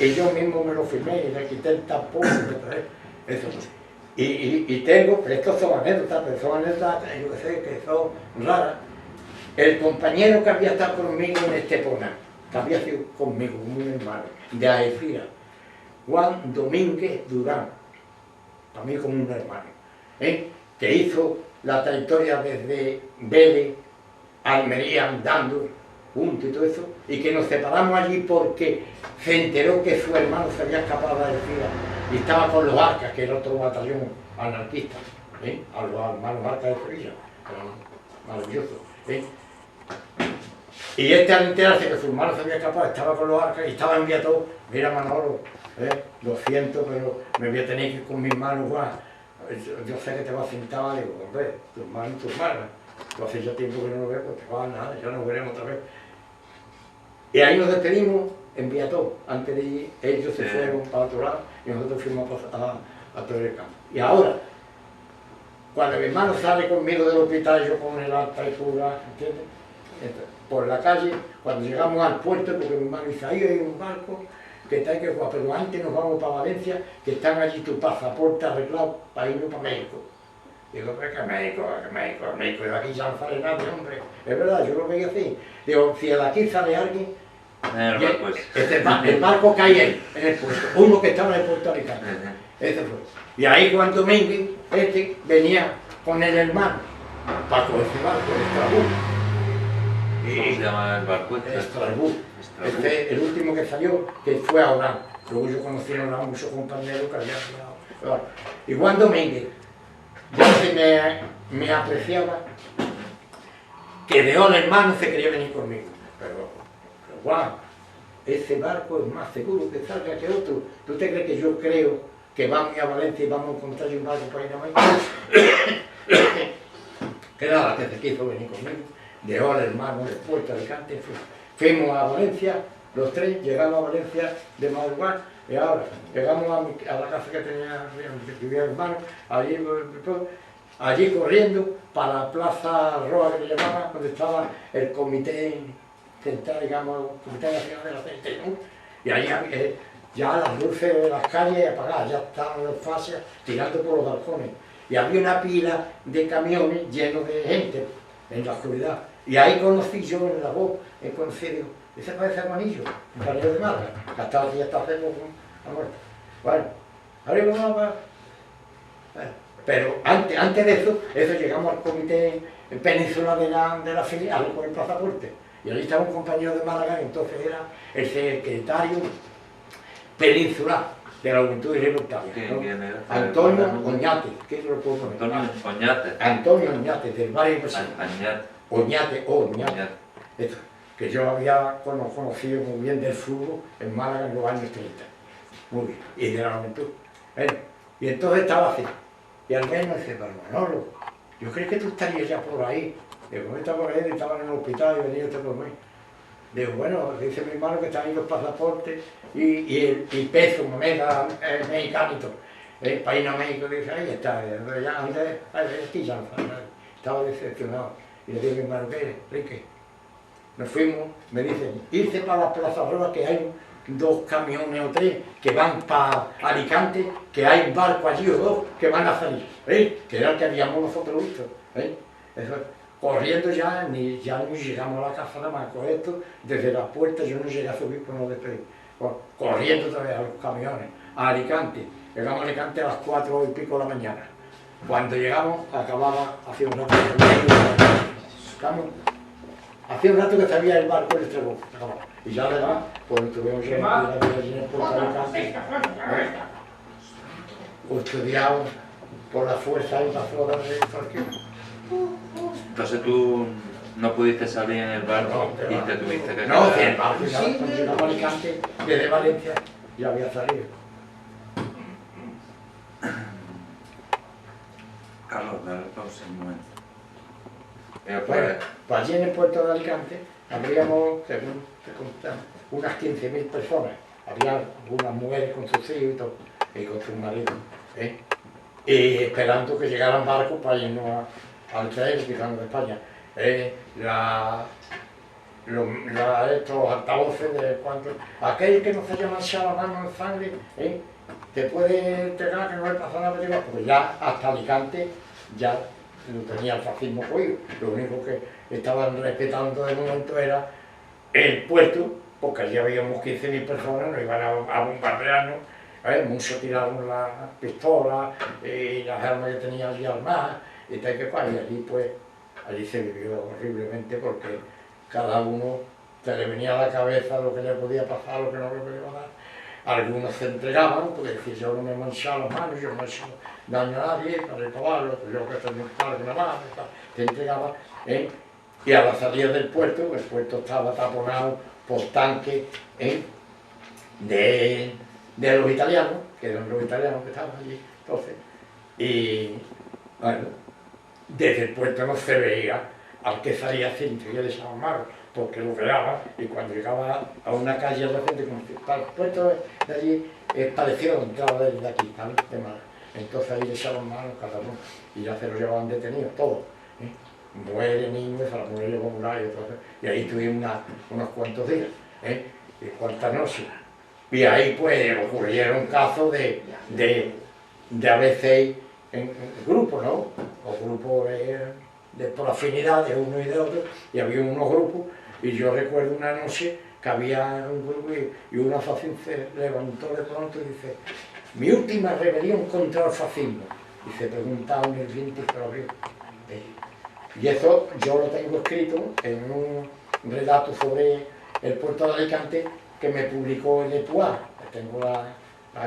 y yo mismo me lo firmé y le quité el tapón y eso. Y tengo, pero estos son anécdotas, pero son anécdotas, yo sé que son raras. El compañero que había estado conmigo en Estepona, que había sido conmigo, un hermano, de Algeciras, Juan Domínguez Durán, para mí como un hermano, que hizo la trayectoria desde Vélez, Almería, andando, juntos y todo eso, y que nos separamos allí porque se enteró que su hermano se había escapado de Algeciras y estaba con los Arcas, que era otro batallón anarquista, a los hermanos Arcas de Sevilla, maravilloso. Y al enterarse que su hermano se había escapado, estaba con los Arcas y estaba enviado, mira Manolo, lo siento, pero me voy a tener que ir con mis manos, Juan. Yo sé que te vas a sentar, digo, hombre, tu hermano y tu hermana. Tú hace ya tiempo que no lo veo, pues te vas a nada, ya nos veremos otra vez. Y ahí nos despedimos en Viató, antes de ir, ellos se fueron para otro lado y nosotros fuimos a todo el campo. Y ahora, cuando mi hermano sale conmigo del hospital, yo con el alta y cura, ¿entiendes? Entonces, por la calle, cuando llegamos al puerto, porque mi hermano dice, ahí hay un barco que está que jugar, pero antes nos vamos para Valencia, que están allí tu pasaporte arreglado para irnos para México. Digo, pero que México, de aquí ya no sale nadie, hombre. Es verdad, yo lo veía así. Digo, si de aquí sale alguien, el barco cae ahí, en el puerto, uno que estaba en el puerto de Alicante. Ese fue. Y ahí Juan Domínguez, venía con el hermano, para coger ese barco, el Estrabú. ¿Cómo se llama el barco? Estrabú. El último que salió, que fue a Orán. Luego yo conocí a Orán muchos compañeros que habían quedado. Y Juan Domínguez, ya se me apreciaba que de el hermano se quería venir conmigo. Pero Juan, ese barco es más seguro que salga que otro. ¿Tú te crees que yo creo que vamos a Valencia y vamos a encontrar un barco para ir a México? Que nada, que se quiso venir conmigo. De el hermano, del puerto de Alicante. Fuimos a Valencia, los tres, llegamos a Valencia de madrugada. Y ahora, llegamos a la casa que tenía, que vivía el hermano, allí corriendo para la Plaza Roja que le llamaban, donde estaba el comité central, digamos, el comité nacional de la CNT, ¿no? Y allí ya las luces de las calles apagadas, ya estaban los fascias tirando por los balcones. Y había una pila de camiones llenos de gente en la oscuridad. Y ahí conocí yo en la voz, he conocido, ese parece Armanillo, un compañero de Málaga, que hasta aquí hasta hace poco ha muerto. Bueno, ahora vamos a... Pero antes de eso llegamos al comité peninsular de la filial con el pasaporte. Y allí estaba un compañero de Málaga, que entonces era el secretario peninsular de la Juventud Libertaria. ¿Quién era? Antonio Oñate, ¿qué lo puedo poner? Antonio Oñate. Antonio Oñate, del barrio de Oñate. Oñate. Esto, que yo había conocido muy bien del fútbol en Málaga en los años 30. Muy bien, y de la juventud. Y entonces estaba así. Y al menos dice, pero Manolo, yo creo que tú estarías ya por ahí. Digo, ¿cómo estaba por ahí? Estaba en el hospital y venía usted por mí. Digo, bueno, dice mi hermano que están ahí los pasaportes y peso, moneda mexicanito. Para ir a México, dice, ahí está. Ya, antes, aquí ya no estaba decepcionado. Y le digo a mi hermano, ¿qué? Enrique. Nos fuimos, me dicen, irse para la Plaza Roja, que hay 2 camiones o 3 que van para Alicante, que hay un barco allí o 2 que van a salir, que era el que habíamos nosotros visto. Eso, corriendo ya ni llegamos a la casa nada más con esto, desde la puerta yo no llegué a subir por no despedir. Corriendo otra vez a los camiones, a Alicante. Llegamos a Alicante a las 4 y pico de la mañana. Cuando llegamos, acababa hace un rato hacía un rato que sabía el barco del Estrabú. Y ya además, pues tuvimos que ir allí en el puerto de Alicante, custodiado por la fuerza invasora de cualquier. Entonces tú no pudiste salir en el barco y te tuviste que quedar. No, el barco ya cuando llegamos a Alicante, desde Valencia, ya había salido. Carlos, dale pausa un momento. Bueno, pues allí en el puerto de Alicante habríamos, según te contamos, unas 15.000 personas. Había algunas mujeres con sus hijos y con sus maridos. Y esperando que llegaran barcos para irnos al tren, quizás de España. Estos altavoces de cuanto... Aquel que no se haya manchado la mano en sangre, te puede entregar que no le pasa nada, porque ya hasta Alicante ya no tenía el fascismo cogido. Lo único que estaban respetando de momento era el puerto, porque allí habíamos 15.000 personas, nos iban a bombardearnos. Muchos tiraron las pistolas y las armas que tenían allí armadas y tal que cual, y allí pues se vivió horriblemente porque cada uno se le venía a la cabeza lo que le podía pasar, lo que no le podía pasar. Algunos se entregaban, porque decían, yo no me he manchado las manos, yo no he hecho daño a nadie, para recabarlo, yo que tengo que estar con la mano, se entregaba. Y a la salida del puerto, el puerto estaba taponado por tanques de los italianos, que eran los italianos que estaban allí entonces. Y bueno, desde el puerto no se veía al que salía centro, yo le echaba mano, porque lo veaba, y cuando llegaba a una calle de repente, como si para el puerto de allí, parecía la entrada de aquí, ¿sabes? De Málaga. Entonces ahí le echaban mano cada uno, y ya se lo llevaban detenidos, todos. muere niño, se la muere con un año, y ahí estuvimos unos cuantos días, y cuantas noches. Y ahí pues ocurrieron casos de a veces en grupos, ¿no? O grupos por afinidad de uno y de otro, y había unos grupos, y yo recuerdo una noche que había un grupo y una facción se levantó de pronto y dice: mi última rebelión contra el fascismo. Y se preguntaba un hirviente y se lo abrió. Y eso yo lo tengo escrito en un relato sobre el puerto de Alicante que me publicó el Etuá. Tengo la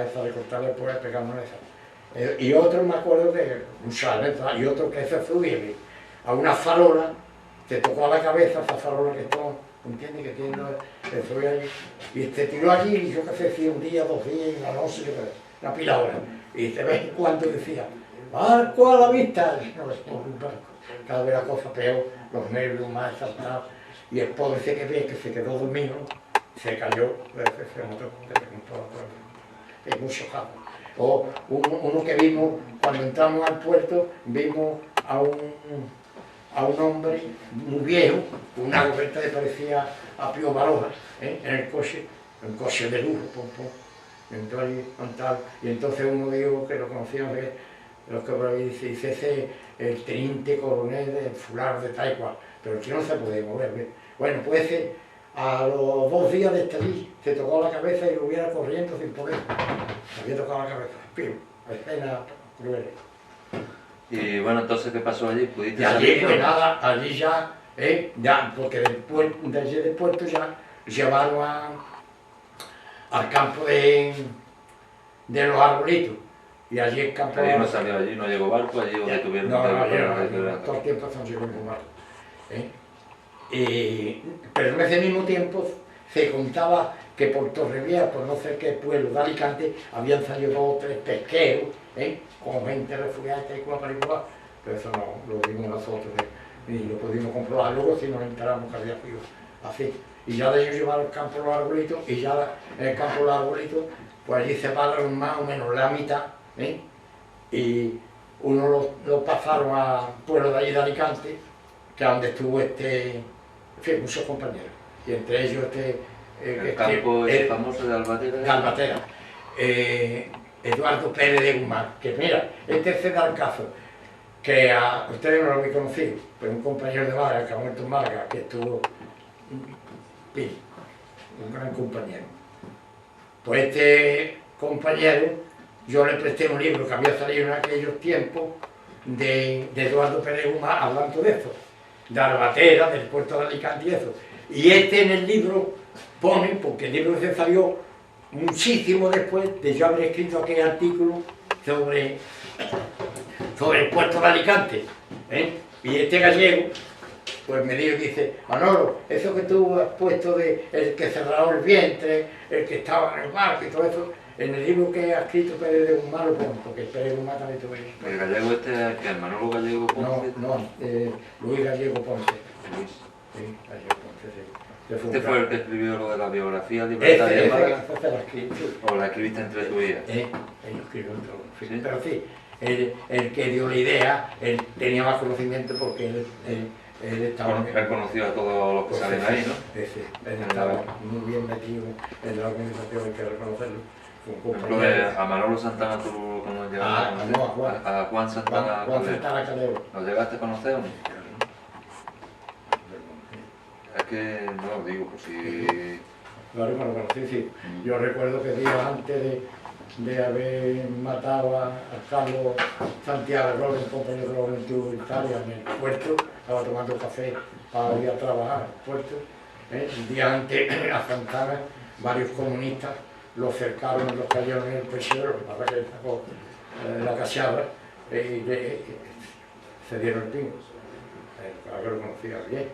esa de cortarle el poder, pegarme esa. Y otro me acuerdo de un chalet, y otro que se subía a una farola, se tocó a la cabeza esa farola que está, ¿entiendes? Que tiene el subía allí, y se tiró allí, y yo qué sé, si un día, 2 días, y una noche, una pila hora. Y de vez en cuando decía: barco a la vista. Y no, un barco. Cada vez la cosa peor, los nervios más exaltados, y el pobre se que quedó dormido, se cayó, se mató, es muy chocado. O uno que vimos, cuando entramos al puerto, vimos a un hombre muy viejo, con una gorrita que parecía a Pío Baroja, en el coche, un coche de lujo, entró allí, y entonces uno dijo que lo conocíamos, los que por ahí dice ese el teniente coronel de fulano de tal y cual, pero que no se puede mover. Bueno, pues a los 2 días de estar allí se tocó la cabeza y lo hubiera corriendo sin poder. Se había tocado la cabeza, pero escena cruel. Y bueno, entonces, ¿qué pasó allí? ¿Pudiste Y allí, salir? pues nada, allí ya, porque de allí del puerto ya llevaron al campo de los arbolitos. Y allí el campo... Allí no salió, allí no llegó barco, allí donde tuvieron... No, todo el tiempo están llegando barco. Pero en ese mismo tiempo se contaba que por Torrevieja, por no sé qué pueblo de Alicante, habían salido 2 o 3 pesqueros, con gente refugiada y con la, pero eso no lo vimos nosotros, ni lo pudimos comprobar luego si nos enteramos que había sido así. Y ya de ellos llevaron al campo los arbolitos, y ya en el campo los arbolitos, pues allí se pararon más o menos la mitad, y uno lo pasaron al pueblo de allí de Alicante, que es donde estuvo en fin, muchos compañeros, y entre ellos El campo ese famoso de Albatera. de Albatera, Eduardo Pérez de Guzmán, que mira, se da el caso, que a ustedes no lo habéis conocido, pero un compañero de Málaga, que ha muerto en Málaga, que estuvo, un gran compañero. Pues este compañero, yo le presté un libro que había salido en aquellos tiempos de Eduardo Pérez Guzmán hablando de eso, de Albatera, del puerto de Alicante y eso. Y en el libro pone, porque el libro se salió muchísimo después de yo haber escrito aquel artículo sobre el puerto de Alicante, y este gallego pues me dice: Manolo, eso que tú has puesto de el que cerraba el vientre, el que estaba en el barco y todo eso, en el libro que ha escrito Pérez de Guzmán lo pongo, porque Pérez Guzmán también tuvo eso. ¿El gallego este, que el Manolo Gallego Ponce? No, Luis Gallego Ponce. Luis. Sí, Gallego Ponce, sí. ¿Este fue el que escribió lo de la biografía libertaria de Málaga? Ese la escribí. ¿O la escribiste entre tú y él? Él escribió todo. Sí. ¿Sí? Pero sí, el que dio la idea, él tenía más conocimiento porque él estaba... Él conoció a todos los que salen ahí, ¿no? Sí, él estaba muy bien metido en la organización, hay que reconocerlo. Por ejemplo, a Manolo Santana tú ¿cómo llegaste a conocer? A Juan Santana. Juan Santana Calero. ¿Lo llegaste a conocer o no? Es que no lo digo, por si... Claro, bueno, sí, sí. Yo recuerdo que días antes de haber matado a Carlos Santiago Robles, compañero de los 21 de Italia, en el puerto, estaba tomando café para ir a trabajar al puerto. El día antes a Santana, varios comunistas lo cercaron y lo cayeron en el pecho, lo que pasa es que él sacó la cachada y se dieron el pingo. Claro que lo conocía bien.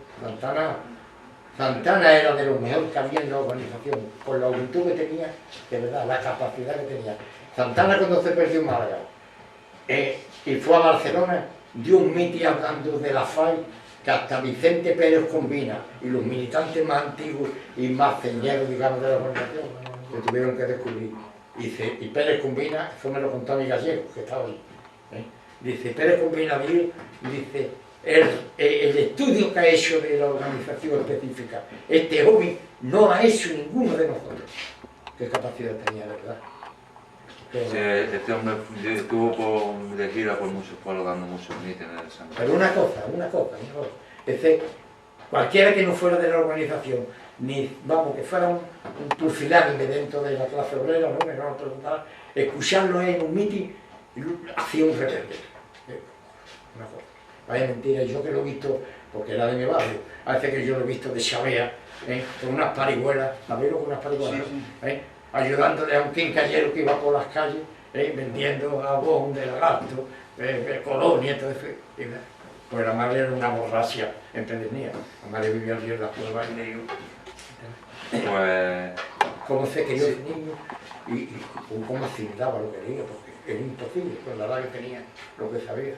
Santana era de los mejores que había en la organización, con la juventud que tenía, de verdad, la capacidad que tenía. Santana, cuando se perdió en Málaga y fue a Barcelona, dio un mitin hablando de la FAI, que hasta Vicente Pérez Combina y los militantes más antiguos y más ceñeros, digamos, de la organización, se tuvieron que descubrir. Y Pérez Combina, eso me lo contó mi gallego, que estaba ahí. Dice, Pérez Combina dice el estudio que ha hecho de la organización específica. Este joven no lo ha hecho ninguno de nosotros. ¿Qué capacidad tenía, de verdad? Sí, este hombre estuvo de gira por muchos pueblos dando muchos mítines de San Luis. Pero una cosa. Cualquiera que no fuera de la organización, ni, vamos, que fuera un pusilánime dentro de la clase obrera, no me van a preguntar, escucharlo en un mitin, hacía un rebelde. Una cosa. Vaya mentira, yo que lo he visto, porque era de mi barrio, a veces que yo lo he visto de chavea, con unas parihuelas, ¿la vieron con unas parihuelas? Sí. Ayudándole a un quincallero que iba por las calles, vendiendo abón de lagarto, colonia, todo eso. Pues la madre era una borracia empedernida. La madre vivía allí en la cueva y le digo, pues... cómo se crió ese niño y cómo asimilaba lo que leía, porque era imposible con la edad que tenía, lo que sabía.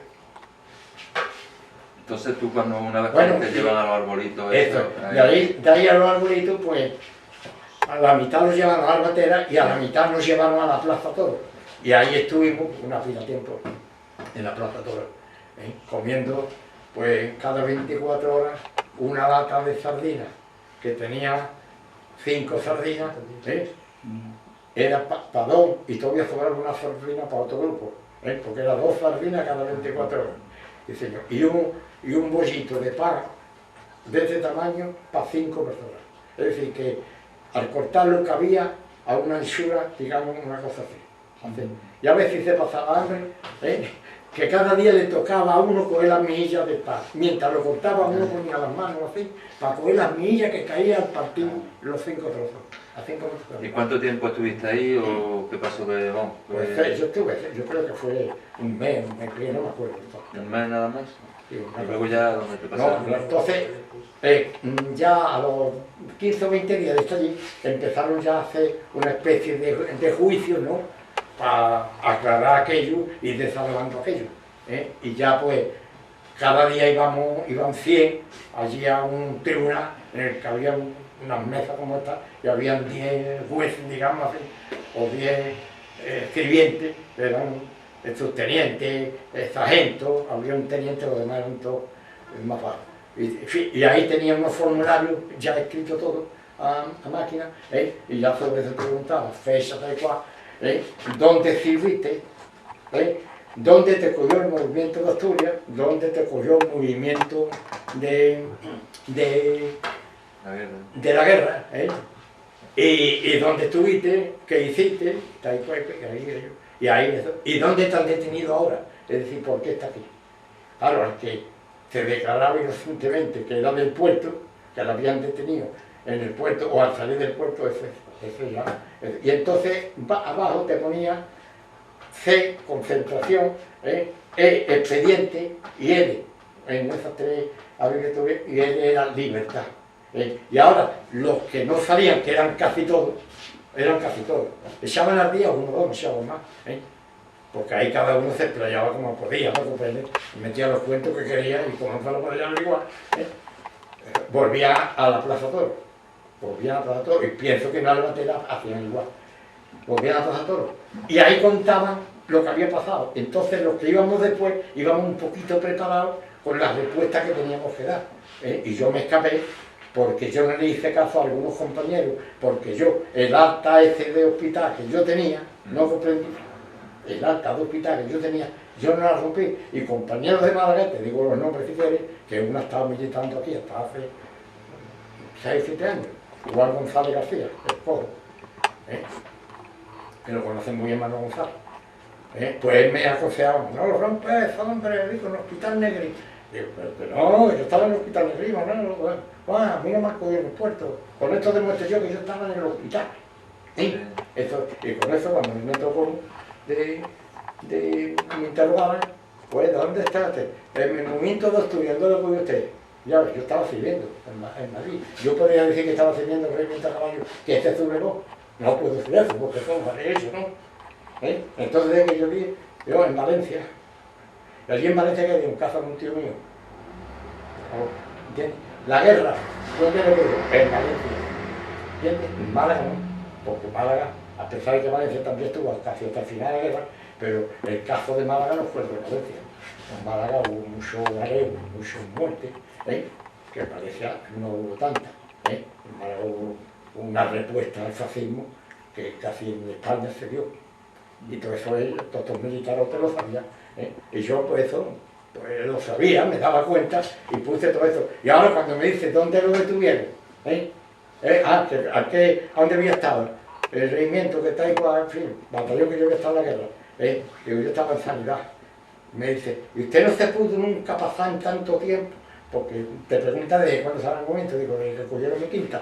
Entonces tú cuando una vez bueno, te llevan a los arbolitos... De ahí a los arbolitos, pues a la mitad los llevan a la albatera y a la mitad nos llevaron a la Plaza Toro. Y ahí estuvimos una pila de tiempo en la Plaza Toro, comiendo pues cada 24 horas una lata de sardinas, que tenía 5 sardinas, era para dos y todavía sobraba una sardina para otro grupo, porque era 2 sardinas cada 24 horas. Sí, señor. Y un bollito de pan de este tamaño para 5 personas. Es decir, que al cortarlo cabía a una anchura, digamos, una cosa así. Y a veces se pasaba hambre, que cada día le tocaba a uno coger las mejillas del pan. Mientras lo cortaba, uno ponía las manos así, para coger las mejillas que caían al partir los 5 trozos. ¿Y cuánto tiempo estuviste ahí o qué pasó que vamos? Pues yo creo que fue un mes, no me acuerdo. ¿Un mes nada más? Sí, y luego ya, ¿dónde te pasaron? No, entonces, ya a los 15 o 20 días de estar allí, empezaron ya a hacer una especie de juicio, ¿no?, para aclarar aquello y desalojando aquello. Y ya pues, cada día iban 100 allí a un tribunal en el que había unas mesas como esta y habían 10 jueces, digamos así, o 10 escribientes, eran subtenientes, sargentos, había un teniente, los demás eran todos más bajos. Y ahí tenía unos formularios ya escritos todos a máquina, y ya sobre eso te preguntaba, fecha tal cual, dónde sirviste, dónde te cogió el movimiento de Asturias, dónde te cogió el movimiento de la guerra, y dónde estuviste, qué hiciste, tal cual, y dónde te han detenido ahora, es decir, por qué está aquí. Claro, el que se declaraba inocentemente que era del puerto, que lo habían detenido en el puerto o al salir del puerto, eso ya. Y entonces abajo te ponía C, concentración, E, expediente, y L, en esas 3 abreviaturas, y L era libertad. Y ahora, los que no sabían, que eran casi todos, echaban al día uno o dos, no echaban más, porque ahí cada uno se explayaba como podía, ¿no? Metía los cuentos que quería y como no lo podían igual, volvía a la Plaza Toro. Y pienso que en la albatera hacían igual. Volvían a la Plaza Toro. Y ahí contaban lo que había pasado. Entonces los que íbamos después, íbamos un poquito preparados con las respuestas que teníamos que dar. Y yo me escapé porque yo no le hice caso a algunos compañeros, porque yo, el acta ese de hospital que yo tenía, no comprendí, el acta de hospital que yo tenía, yo no la rompí. Y compañeros de Málaga, te digo los nombres si quieres, que uno estaba militando aquí hasta hace 6 o 7 años, igual González García, el cojo, que lo conocen muy bien Manuel González. Pues él me aconsejaba, no lo rompes, hombre, digo, en el hospital Negri. Digo, pero no, yo estaba en el hospital Negri, no, a mí no me han cogido en el puerto. Con esto demuestro yo que yo estaba en el hospital. Y con eso, cuando me tocó de me interrogaban, pues, ¿dónde está usted? En el movimiento de Asturias, ¿dónde lo cogió usted? Ya ves, yo estaba sirviendo en Madrid. Yo podría decir que estaba sirviendo en el regimiento a caballo, que este sublevó. No puedo decir eso, porque eso no vale eso, ¿no? Entonces, de que yo vi, yo en Valencia, y allí en Valencia que había un caso de un tío mío. ¿Entiendes? La guerra, ¿dónde lo digo? En Valencia. ¿Entiendes? En Málaga no, porque Málaga, a pesar de que Valencia también estuvo casi hasta el final de la guerra, Pero el caso de Málaga no fue de Valencia. En Málaga hubo mucho gareo, muchas muertes, que Valencia no hubo tantas. En Málaga hubo una respuesta al fascismo que casi en España se dio. Y todo eso todos los militares te lo sabían. Y yo pues eso, pues lo sabía, me daba cuenta y puse todo eso. Y ahora cuando me dice, ¿dónde lo detuvieron? ¿A dónde había estado? El regimiento que está ahí, en fin, batallón que yo había estado en la guerra. Yo estaba en sanidad. Me dice, ¿y usted no se pudo nunca pasar en tanto tiempo? Porque te pregunta de cuándo sale el momento, digo, de que cogieron mi quinta.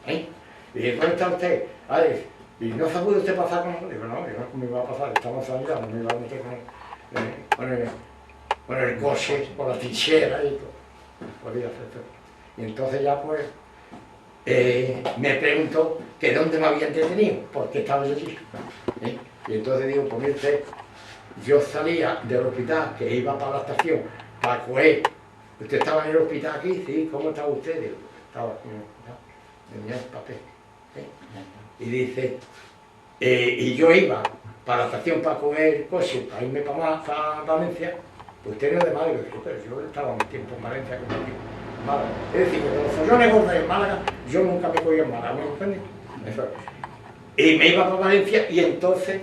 Y dice, ¿dónde está usted? ¿Y no se pudo usted pasar con nosotros? Digo, no, yo no me iba a pasar, estaba en sanidad, no me iba a meter con el coche, con la trinchera y todo. Podía hacer todo. Y entonces ya pues, me preguntó que dónde me habían detenido, porque estaba yo allí. Y entonces digo, pues mire usted, yo salía del hospital, que iba para la estación, para coger. ¿Usted estaba en el hospital aquí? Sí, ¿cómo estaba usted? Digo, estaba aquí en el hospital, tenía el papel. Y dice, y yo iba para la estación para coger el coche, para irme para Valencia, pues usted no es de Málaga, pero yo estaba un tiempo en Valencia con Málaga. Es decir, que los follones gordos en Málaga, yo nunca me cogí en Málaga, ¿me entiendes? Eso. Y me iba para Valencia y entonces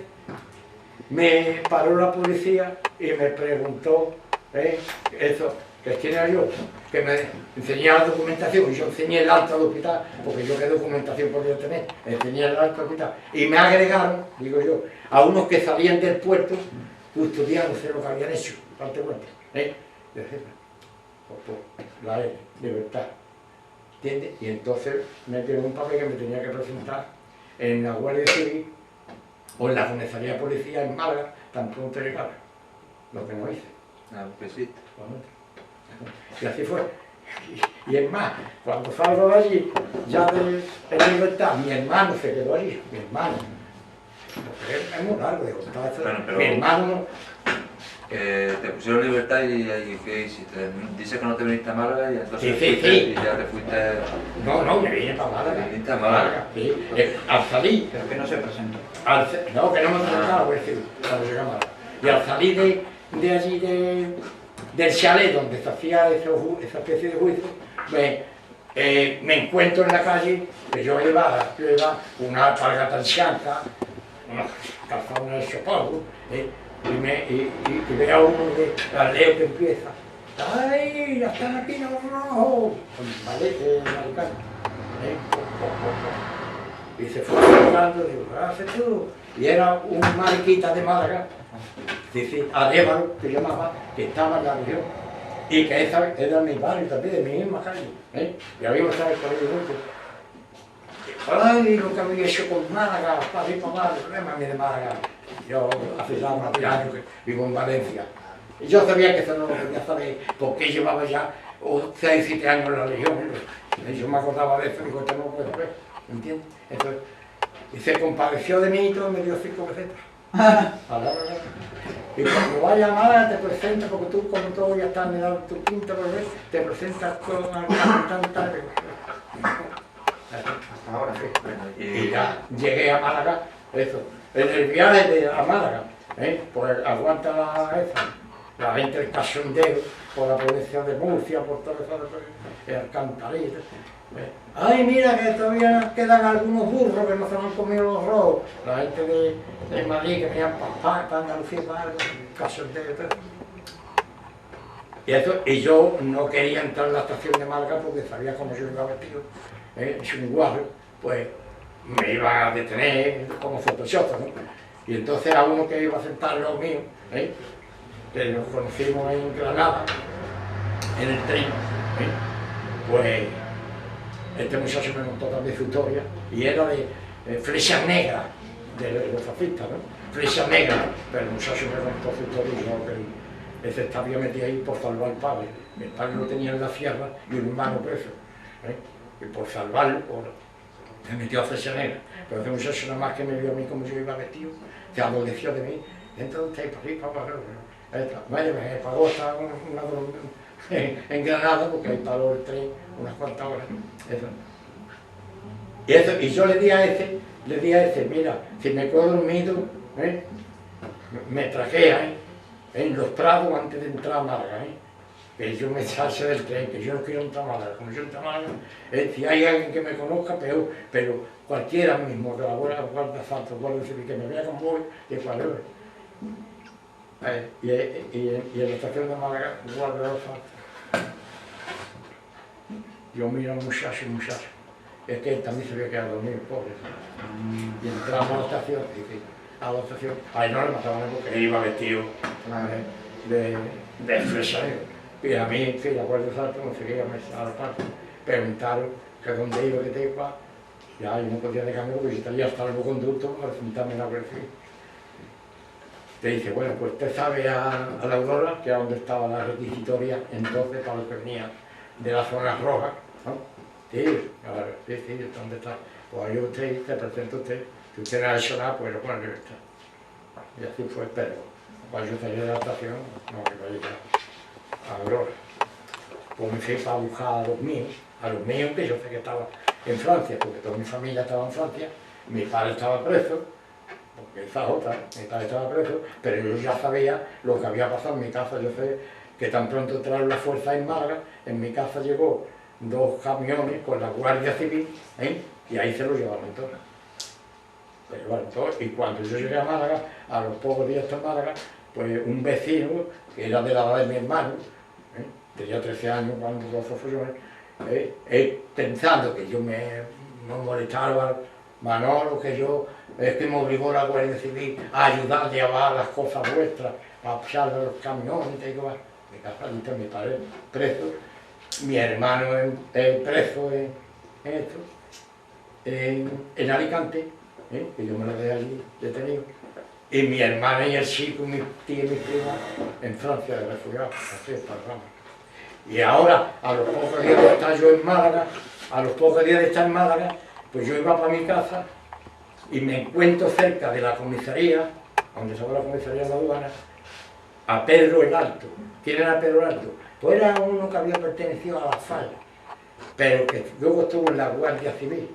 me paró la policía y me preguntó, eso, que quién era yo, que me enseñara la documentación, y yo enseñé el alta del hospital, porque yo qué documentación podía tener, enseñé el alta del hospital, y me agregaron, digo yo, a unos que salían del puerto custodiándose lo que habían hecho, date cuenta, la libertad, ¿entiendes? Y entonces me dieron un papel que me tenía que presentar en la Guardia Civil o en la Comisaría de Policía en Málaga, tan pronto llegara, lo que no hice. Que sí. Y así fue. Y es más, cuando salgo de allí, ya en libertad, mi hermano se quedó allí, mi hermano. Porque es muy largo de contar eso. Pero mi hermano... te pusieron libertad y ¿qué hiciste? Dices que no te viniste a Málaga y entonces sí. Y ya te fuiste... No, me vine para Málaga. ¿Te viniste a Málaga? Sí, al salir... Pero que no se presentó. No, que no me presentaba, pues sí, cuando llegué a Málaga. Y al salir de allí del chalet donde se hacía esa especie de juicio, me encuentro en la calle, que yo iba una alpargata blanca, unos calzones de polvo, y veo a uno de galeo que empieza, ¡ay, ya están aquí los rojos! Con malete americano, y se fue acercando, digo, ¿qué haces tú? Y era un mariquita de Málaga, Adévalo, que llamaba, que estaba en la región, y que esa era mi barrio también, de mi misma calle, y habíamos estado en el colegio juntos. Ay, lo que había hecho con Málaga, para ir para Málaga, el problema de Málaga. Yo hace ya más de años que vivo en Valencia. Y yo sabía que eso no lo quería saber, porque llevaba ya 6 o 7 años en la región. Y yo me acordaba de eso, digo, esto no lo puedo ver, ¿me entiendes? Entonces, y se compadeció de mí y todo, me dio 5 pesetas. Y cuando vaya a Málaga te presentas, porque tú como todo ya estás mirando tu quinta por ver, te presentas con el capitán tal. Hasta ahora sí. Y ya llegué a Málaga, eso. En el viaje a Málaga, pues aguanta la gente del cachondeo, por la provincia de Murcia, por todo eso, el Alcantarilla. Ay, mira que todavía quedan algunos burros que no se han comido los rojos. La gente de Madrid que venían para Andalucía, para el cachondeo y todo. Y yo no quería entrar en la estación de Málaga porque sabía cómo yo iba vestido, sin guarro, pues me iba a detener como sospechoso, ¿no? Y entonces a uno que iba a sentar al lado mío, que nos conocimos en Granada, en el tren, pues este muchacho me contó también su historia, y era de flechas negras, de los fascistas, ¿no? Flechas negras, pero el muchacho me contó su historia y yo que ese estaba metido ahí por salvar al padre. El padre lo tenía en la sierra y un hermano preso, y por salvarlo, me metió a flecha negra. Pero ese muchacho nada más que me vio a mí como yo iba vestido, se aborreció de mí, entonces para arriba, para abajo. Me pagó hasta en Granada, porque ahí paró el tren unas cuantas horas. Y yo le di a ese, mira, si me quedo dormido, me traquea, en los Prados antes de entrar a Málaga, que yo me echase del tren, que yo no quiero entrar a Málaga, como yo entro a Málaga, si hay alguien que me conozca, peor, pero cualquiera mismo, de la Guardia Santa, Guardia Civil, que me vea con voy, de cual y en la estación de Málaga, Guardia Santa. Yo miro al muchacho, es que él también se había quedado dormido, pobre. Y entramos a la estación, ahí no le mataban porque él iba vestido de fresadero. Y a mí, en fin, la Guardia Santa no seguía a la parte. Preguntaron que dónde iba, que te iba, ya yo no podía dejarme porque yo estaría hasta el conducto para sentarme en la Guardia Civil. Te dice, bueno, pues usted sabe a la Aurora, que era donde estaba la requisitoria entonces para los que venían de la zona roja, ¿no? Sí, ¿dónde está? Pues ahí usted, se presenta usted, si usted no ha hecho nada, pues lo pone en libertad. Y así fue, pero cuando yo salí de la estación, no iba a llegar a Aurora. Pues me fui para buscar a los míos, que yo sé que estaban en Francia, porque toda mi familia estaba en Francia, mi padre estaba preso, porque esa es otra, mi padre estaba preso, pero yo ya sabía lo que había pasado en mi casa. Yo sé que tan pronto entraron las fuerzas en Málaga, en mi casa llegó 2 camiones con la Guardia Civil, y ahí se lo llevaron todos. Pero bueno, y cuando yo llegué a Málaga, a los pocos días de Málaga, pues un vecino, que era de la edad de mi hermano, tenía 13 años cuando los follones, pensando que yo me molestaba, Manolo, que yo, es que me obligó la Guardia Civil a ayudar a llevar las cosas vuestras, a echar los camiones, y que va. Mi casa, mi padre preso, mi hermano preso en Alicante, que yo me lo dejé allí detenido, y mi hermana y el chico, mi tía y mi prima en Francia de refugiados, así es para Rama. Y ahora, a los pocos días de estar yo en Málaga, pues yo iba para mi casa y me encuentro cerca de la comisaría, donde estaba la comisaría de la aduana, a Pedro el Alto. ¿Quién era Pedro el Alto? Pues era uno que había pertenecido a la FAL, pero que luego estuvo en la Guardia Civil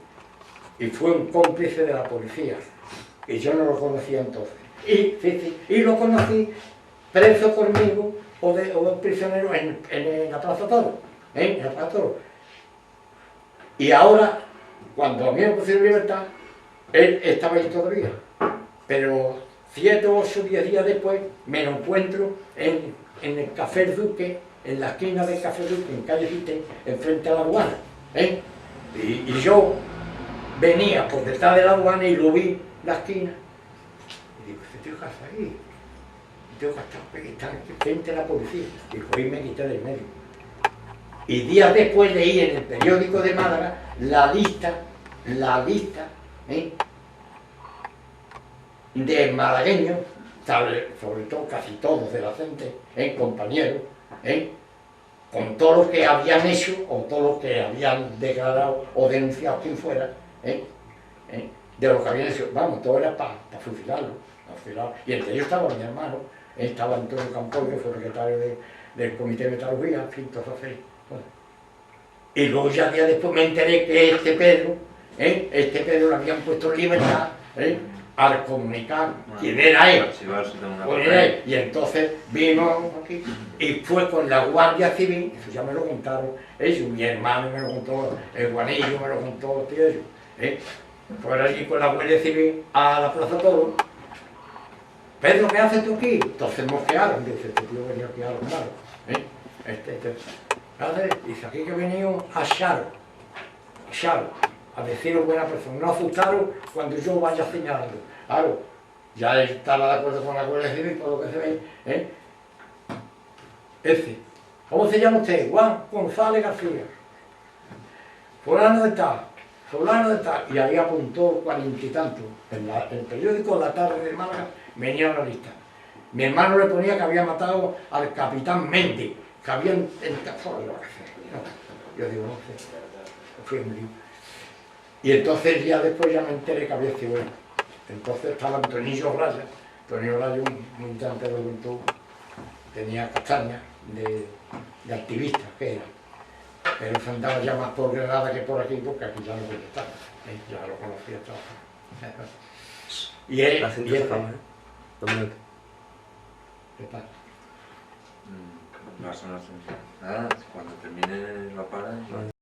y fue un cómplice de la policía, y yo no lo conocía entonces. Y lo conocí preso conmigo o prisionero en la Plaza Toro, en la Plaza Toro. Y ahora, cuando a mí me pusieron libertad, él estaba ahí todavía, pero 7, 8, 10 días después me lo encuentro en el Café Duque, en la esquina del Café Duque, en calle Fite, enfrente a la aduana. Y yo venía por detrás de la aduana y lo vi la esquina. Y digo, ¿este tío qué hace ahí? Tengo que estar frente a la policía. Y fui y me quité del medio. Y días después leí en el periódico de Málaga la lista de malagueños, sobre todo casi todos de la gente, compañeros, con todos los que habían hecho o todos los que habían declarado o denunciado quien fuera, de lo que habían hecho. Vamos, todo era para fusilarlo. Y entre ellos estaba mi hermano, estaba Antonio Campoy, que fue secretario del Comité de Metalurgia, en fin, todo así. Y luego ya días después me enteré que este Pedro lo habían puesto en libertad, al comunicar quién era él. Y entonces vino aquí y fue con la Guardia Civil, eso ya me lo contaron ellos, mi hermano me lo contó, el Juanillo me lo contó, ellos. Fueron allí con la Guardia Civil a la Plaza Toro. Pedro, ¿qué haces tú aquí? Entonces mosquearon, dice, este tío venía aquí a los malos. Dice, aquí que he venido a Charo, a deciros buena persona, no asustaros cuando yo vaya señalando. Claro, ya estaba de acuerdo con la Guardia Civil, por lo que se ve, ¿cómo se llama usted? Juan González García. Fulano de tal, y ahí apuntó 40 y tantos. En el periódico La Tarde de Málaga venía la lista. Mi hermano le ponía que había matado al capitán Méndez, que había yo digo, no sé, fui un lío. Y entonces ya después ya me enteré que había sido él. Entonces estaba Antonio Raya, un militante de la juventud, tenía castañas de activista, que era. Pero se andaba ya más por Granada que por aquí, porque aquí ya no podía estar. Ya lo conocía todo. Y él... ¿Qué pasa? No, eso no es. Nada, cuando termine lo paran.